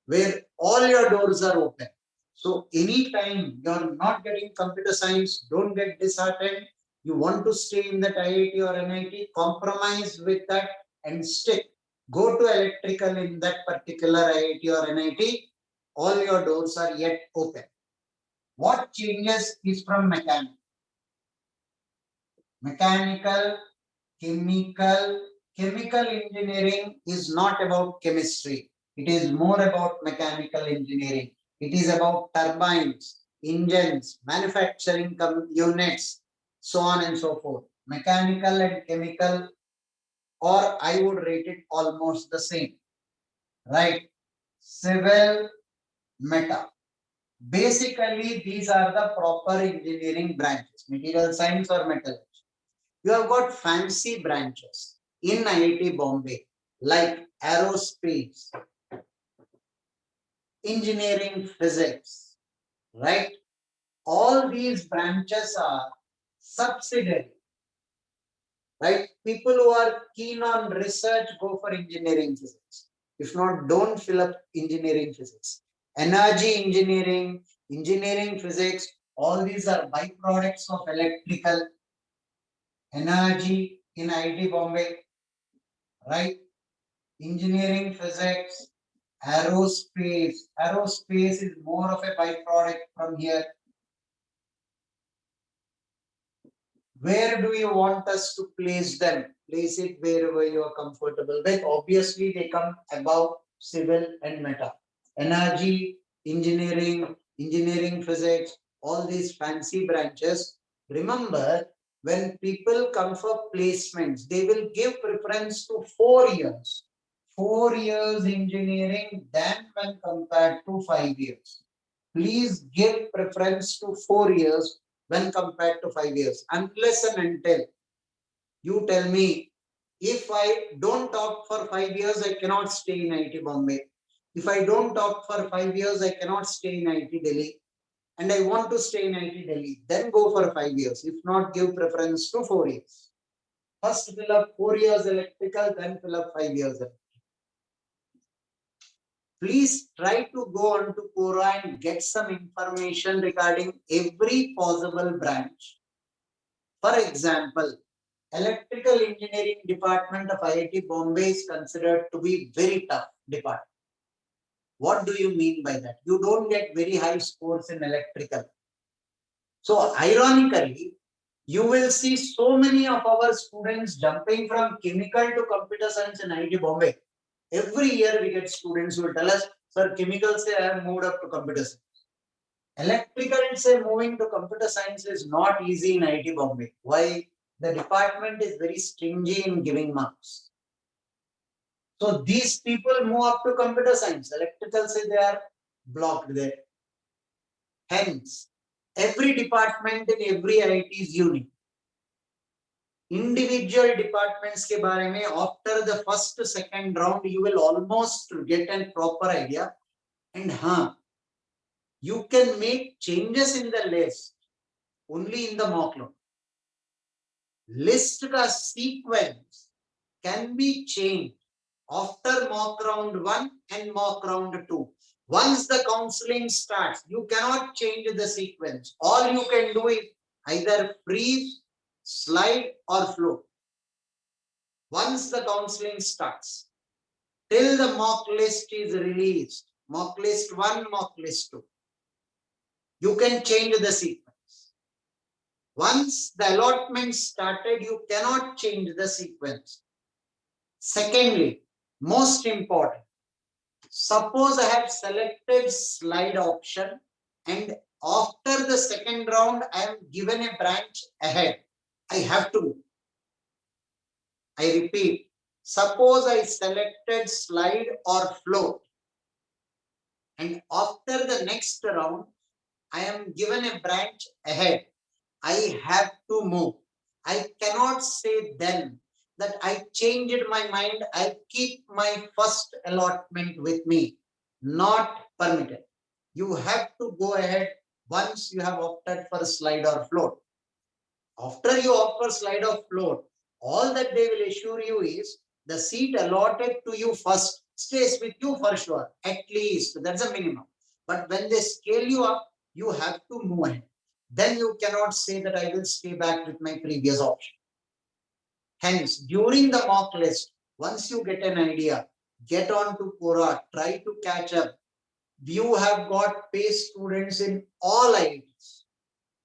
where all your doors are open. So anytime you're not getting computer science, don't get disheartened. You want to stay in that IIT or NIT, compromise with that and stick. Go to electrical in that particular IIT or NIT. All your doors are yet open. What changes is from mechanical. Mechanical, chemical engineering is not about chemistry. It is more about mechanical engineering. It is about turbines, engines, manufacturing units, so on and so forth. Mechanical and chemical, or I would rate it almost the same, right? Civil, meta. Basically, these are the proper engineering branches, material science or metallurgy. You have got fancy branches in IIT Bombay, like aerospace, engineering physics, right? All these branches are subsidiary, right? People who are keen on research go for engineering physics. If not, don't fill up engineering physics. Energy engineering, engineering physics, all these are byproducts of electrical energy in IIT Bombay, right? Engineering physics, aerospace. Aerospace is more of a byproduct from here. Where do you want us to place them? Place it wherever you are comfortable with. Obviously, they come above civil and meta. Energy, engineering, engineering physics, all these fancy branches. Remember, when people come for placements, they will give preference to 4 years. 4 years engineering than when compared to 5 years. Please give preference to 4 years when compared to 5 years. Unless and until you tell me, if I don't talk for 5 years, I cannot stay in IIT Bombay. If I don't talk for 5 years, I cannot stay in IIT Delhi. And I want to stay in IIT Delhi, then go for 5 years. If not, give preference to 4 years. First fill up 4 years electrical, then fill up 5 years. Please try to go on to Quora and get some information regarding every possible branch. For example, electrical engineering department of IIT Bombay is considered to be very tough department. What do you mean by that? You don't get very high scores in electrical. So ironically, you will see so many of our students jumping from chemical to computer science in IIT Bombay. Every year we get students who will tell us, sir, chemical say I have moved up to computer science. Electrical say moving to computer science is not easy in IIT Bombay. Why? The department is very stingy in giving marks. So these people move up to computer science. Electrical say they are blocked there. Hence, every department in every IIT is unique. Individual departments के बारे में after the first second round you will almost get a proper idea. And you can make changes in the list only in the mock round. List का sequence can be changed after mock round 1 and mock round 2. Once the counseling starts, you cannot change the sequence. All you can do is either freeze, slide, or float. Once the counseling starts, till the mock list is released, mock list 1, mock list 2, you can change the sequence. Once the allotment started, you cannot change the sequence. Secondly, most important, Suppose I have selected slide option and after the second round, I am given a branch ahead. I have to. I repeat, suppose I selected slide or float and after the next round, I am given a branch ahead. I have to move. I cannot say then that I changed my mind. I keep my first allotment with me. Not permitted. You have to go ahead once you have opted for slide or float. After you opt for slide or float, all that they will assure you is the seat allotted to you first stays with you for sure. At least that's a minimum. But when they scale you up, you have to move ahead. Then you cannot say that I will stay back with my previous option. Hence, during the mock list, once you get an idea, get on to Quora, try to catch up. You have got PACE students in all IITs.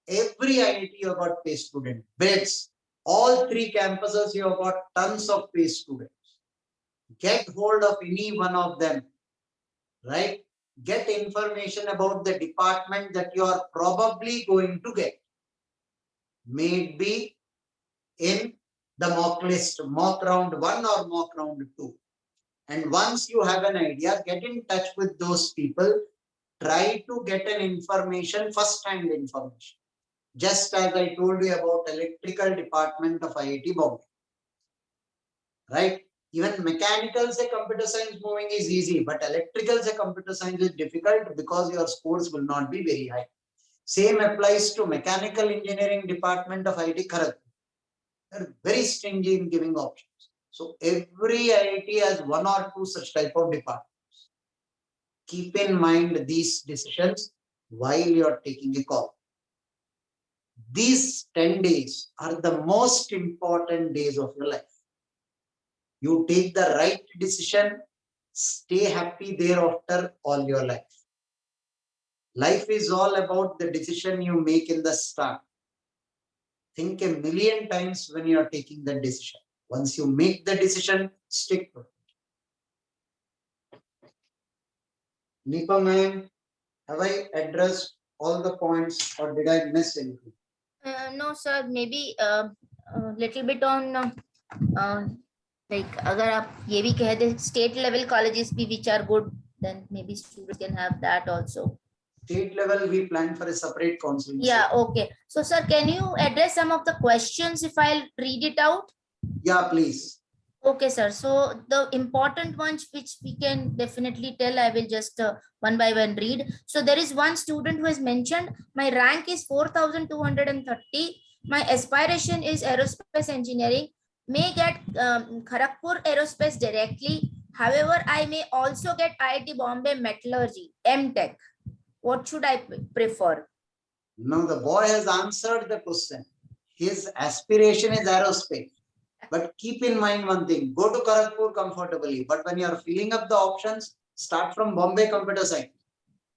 Every IIT you have got PACE student. BITS, all three campuses you have got tons of PACE students. Get hold of any one of them, right? Get information about the department that you are probably going to get. May it be in the mock list, mock round 1 or mock round 2. And once you have an idea, get in touch with those people. Try to get an information, first-hand information. Just as I told you about electrical department of IIT Bombay. Right? Even mechanical say computer science moving is easy, but electrical say computer science is difficult because your scores will not be very high. Same applies to mechanical engineering department of IIT Kharagpur. They're very stingy in giving options. So every IIT has one or two such type of departments. Keep in mind these decisions while you're taking a call. These 10 days are the most important days of your life. You take the right decision, stay happy thereafter all your life. Life is all about the decision you make in the start. Think a million times when you are taking the decision. Once you make the decision, stick to it. Nipa ma'am, have I addressed all the points or did I miss anything? No, sir. Maybe a little bit on like अगर आप ये भी कह दे state level colleges भी which are good, then maybe students can have that also. State level, we plan for a separate counseling. Yeah, okay. So, sir, can you address some of the questions if I'll read it out? Yeah, please. Okay, sir. So the important ones which we can definitely tell, I will just one by one read. So there is one student who has mentioned, my rank is 4,230. My aspiration is aerospace engineering. May get Kharagpur aerospace directly. However, I may also get IIT Bombay metallurgy, MTech. What should I prefer? Now the boy has answered the question. His aspiration is aerospace. But keep in mind one thing, go to Kharagpur comfortably. But when you are filling up the options, start from Bombay computer science.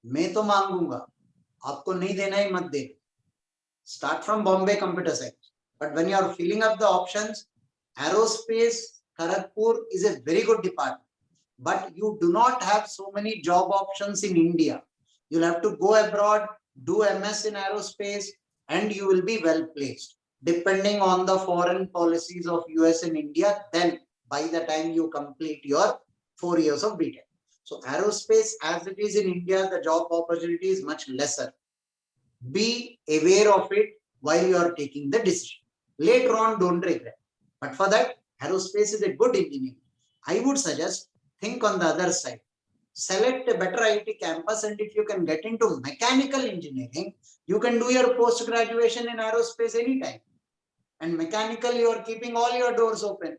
मैं तो मांगूंगा, आपको नहीं देना ही मत दे. Start from Bombay computer science. But when you are filling up the options, aerospace, Kharagpur is a very good department. But you do not have so many job options in India. You'll have to go abroad, do MS in aerospace, and you will be well placed. Depending on the foreign policies of US and India, then by the time you complete your 4 years of BTech. So aerospace as it is in India, the job opportunity is much lesser. Be aware of it while you are taking the decision. Later on, don't regret. But for that, aerospace is a good engineering. I would suggest, think on the other side. Select a better IT campus, and if you can get into mechanical engineering, you can do your post-graduation in aerospace anytime. And mechanical, you are keeping all your doors open.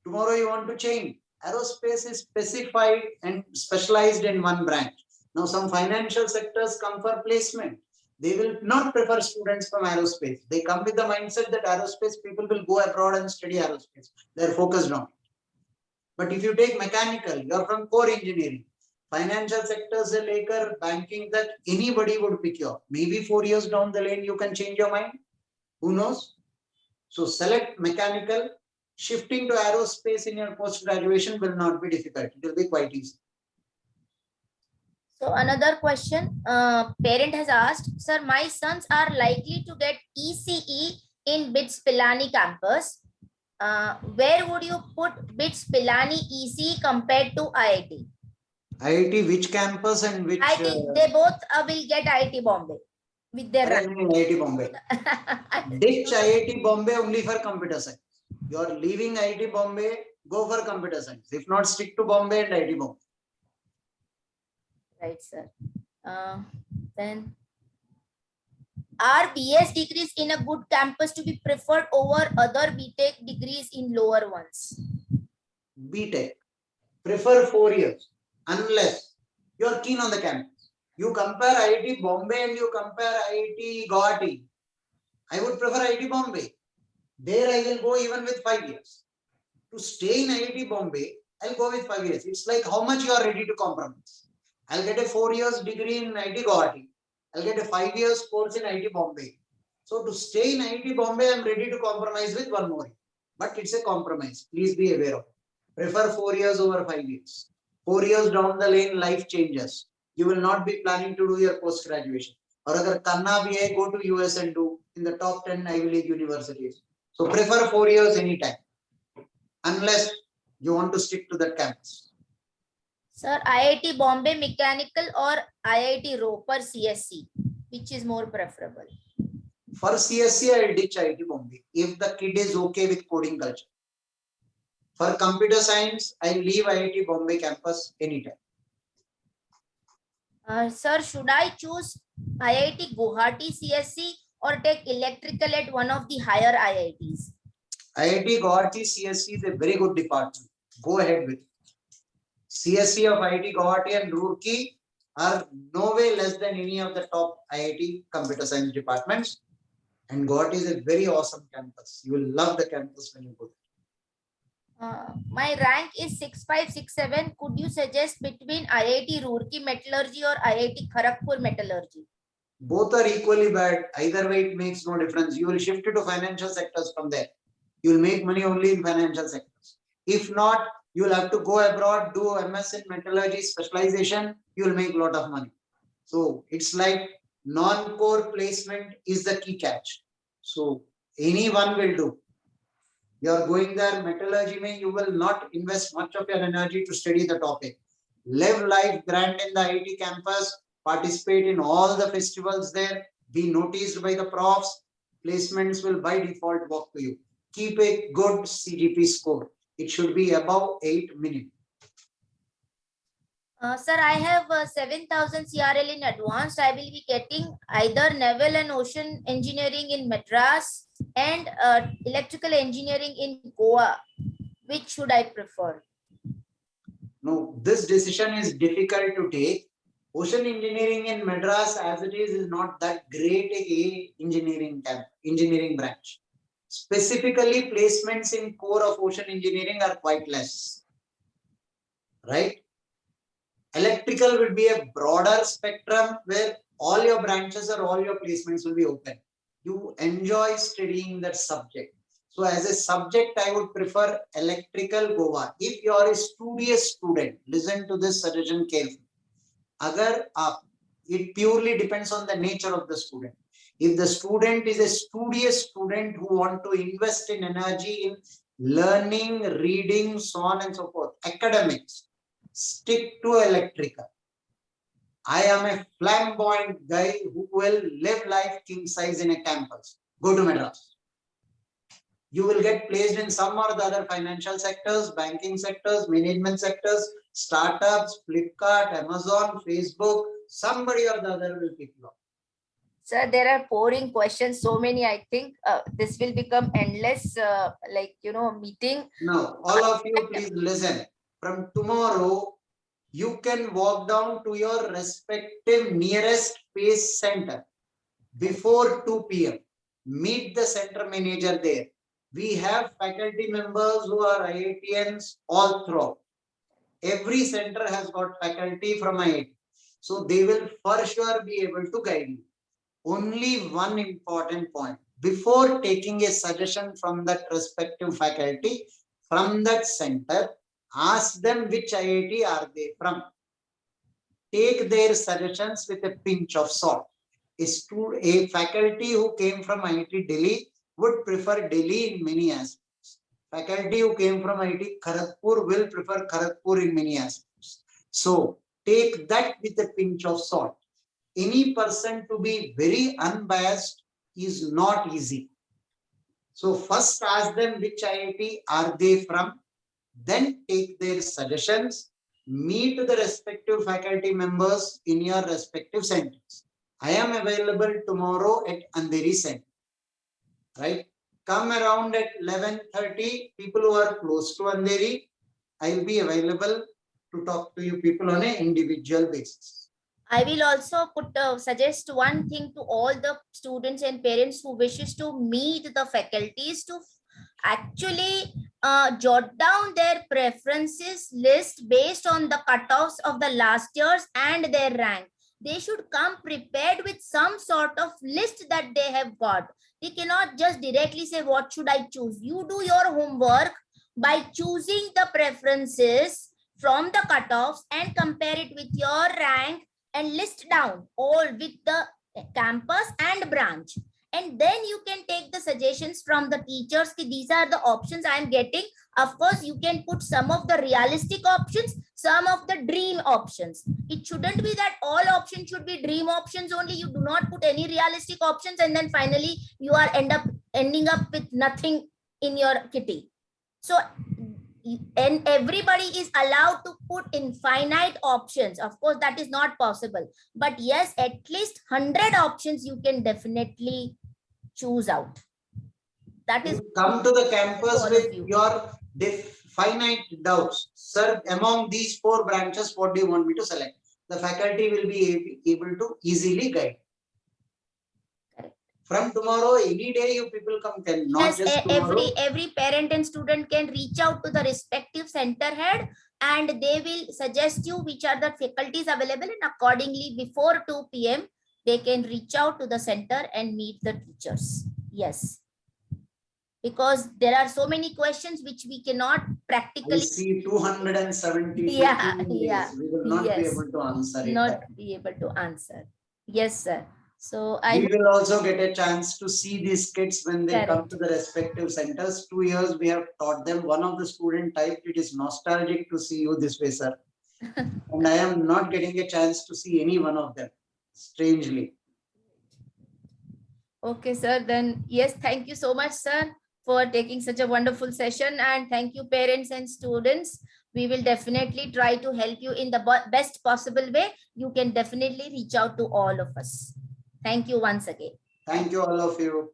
Tomorrow you want to change. Aerospace is specified and specialized in one branch. Now some financial sectors come for placement. They will not prefer students from aerospace. They come with the mindset that aerospace people will go abroad and study aerospace. They're focused on it. But if you take mechanical, you're from core engineering. Financial sectors, later banking, that anybody would pick you up. Maybe 4 years down the lane, you can change your mind. Who knows? So select mechanical. Shifting to aerospace in your post-graduation will not be difficult. It will be quite easy. So another question, parent has asked, sir, my sons are likely to get ECE in BITS Pilani campus. Where would you put BITS Pilani ECE compared to IIT? IIT, which campus and which? I think they both will get IIT Bombay with their rank. IIT Bombay. Ditch IIT Bombay only for computer science. You are leaving IIT Bombay, go for computer science. If not, stick to Bombay and IIT Bombay. Right, sir. Then are BS degrees in a good campus to be preferred over other BTech degrees in lower ones? BTech, prefer 4 years unless you are keen on the campus. You compare IIT Bombay and you compare IIT Guwahati. I would prefer IIT Bombay. There I will go even with 5 years. To stay in IIT Bombay, I'll go with 5 years. It's like how much you are ready to compromise. I'll get a 4 years degree in IIT Guwahati. I'll get a 5 years course in IIT Bombay. So to stay in IIT Bombay, I'm ready to compromise with 1 more year. But it's a compromise. Please be aware of it. Prefer 4 years over 5 years. 4 years down the lane, life changes. You will not be planning to do your post graduation. Or agar karna bhi hai, go to US and do in the top 10 Ivy League universities. So prefer 4 years anytime, unless you want to stick to that campus. Sir, IIT Bombay Mechanical or IIT Roper CSC, which is more preferable? For CSC, I'll ditch IIT Bombay if the kid is okay with coding culture. For computer science, I'll leave IIT Bombay campus anytime. Sir, should I choose IIT Guwahati CSC or take electrical at one of the higher IITs? IIT Guwahati CSC is a very good department. Go ahead with it. CSC of IIT Guwahati and Roorkee are no way less than any of the top IIT computer science departments. And Guwahati is a very awesome campus. You will love the campus when you go there. My rank is 6567. Could you suggest between IIT Roorkee Metallurgy or IIT Kharagpur Metallurgy? Both are equally bad. Either way, it makes no difference. You will shift to financial sectors from there. You will make money only in financial sectors. If not, you will have to go abroad, do MS in metallurgy specialization. You will make a lot of money. So it's like non-core placement is the key catch. So anyone will do. You are going there, metallurgy mein, you will not invest much of your energy to study the topic. Live life grand in the IIT campus, participate in all the festivals there, be noticed by the profs, placements will by default walk to you. Keep a good CGP score. It should be above 8 minimum. Sir, I have 7,000 CRL in advanced. I will be getting either naval and ocean engineering in Madras and electrical engineering in Goa. Which should I prefer? No, this decision is difficult to take. Ocean engineering in Madras as it is not that great a engineering branch. Specifically, placements in core of ocean engineering are quite less. Right? Electrical will be a broader spectrum where all your branches or all your placements will be open. You enjoy studying that subject. So as a subject, I would prefer electrical Goa. If you are a studious student, listen to this suggestion carefully. It purely depends on the nature of the student. If the student is a studious student who want to invest in energy in learning, reading, so on and so forth, academics, stick to electrical. I am a flamboyant guy who will live life king size in a campus. Go to Madras. You will get placed in some or the other financial sectors, banking sectors, management sectors, startups, Flipkart, Amazon, Facebook. Somebody or the other will pick you up. Sir, there are pouring questions, so many. I think this will become endless, meeting. Now, all of you, please listen. From tomorrow, you can walk down to your respective nearest PACE center before 2 p.m. Meet the center manager there. We have faculty members who are IITians all throughout. Every center has got faculty from IIT. So they will for sure be able to guide you. Only one important point. Before taking a suggestion from that respective faculty, from that center, ask them which IIT are they from. take their suggestions with a pinch of salt. A faculty who came from IIT Delhi would prefer Delhi in many aspects. Faculty who came from IIT Kharagpur will prefer Kharagpur in many aspects. So take that with a pinch of salt. Any person to be very unbiased is not easy. So first ask them which IIT are they from, then take their suggestions, meet the respective faculty members in your respective centers. I am available tomorrow at Andheri Center, right? Come around at 11:30, people who are close to Andheri, I will be available to talk to you people on an individual basis. I will also suggest one thing to all the students and parents who wishes to meet the faculties to actually jot down their preferences list based on the cutoffs of the last years and their rank. They should come prepared with some sort of list that they have got. They cannot just directly say, what should I choose? You do your homework by choosing the preferences from the cutoffs and compare it with your rank and list down all with the campus and branch. And then you can take the suggestions from the teachers. These are the options I am getting. Of course, you can put some of the realistic options, some of the dream options. It shouldn't be that all options should be dream options only. You do not put any realistic options and then finally you are ending up with nothing in your kitty. So, and everybody is allowed to put infinite options. Of course, that is not possible. But yes, at least 100 options you can definitely choose out. That is, come to the campus with your finite doubts. Sir, among these 4 branches, what do you want me to select? The faculty will be able to easily guide. From tomorrow, any day you people come, can not yes, just tomorrow. every parent and student can reach out to the respective center head and they will suggest you which are the faculties available, and accordingly before 2 p.m. they can reach out to the center and meet the teachers. Yes, because there are so many questions which we cannot practically. I see 270. Yeah. We will not be able to answer it. Not be able to answer. Yes, sir. So we will also get a chance to see these kids when they come to the respective centers. 2 years we have taught them. One of the student typed, it is nostalgic to see you this way, sir. And I am not getting a chance to see any one of them, strangely. Okay, sir. Then yes, thank you so much, sir, for taking such a wonderful session. And thank you, parents and students. We will definitely try to help you in the best possible way. You can definitely reach out to all of us. Thank you once again. Thank you, all of you.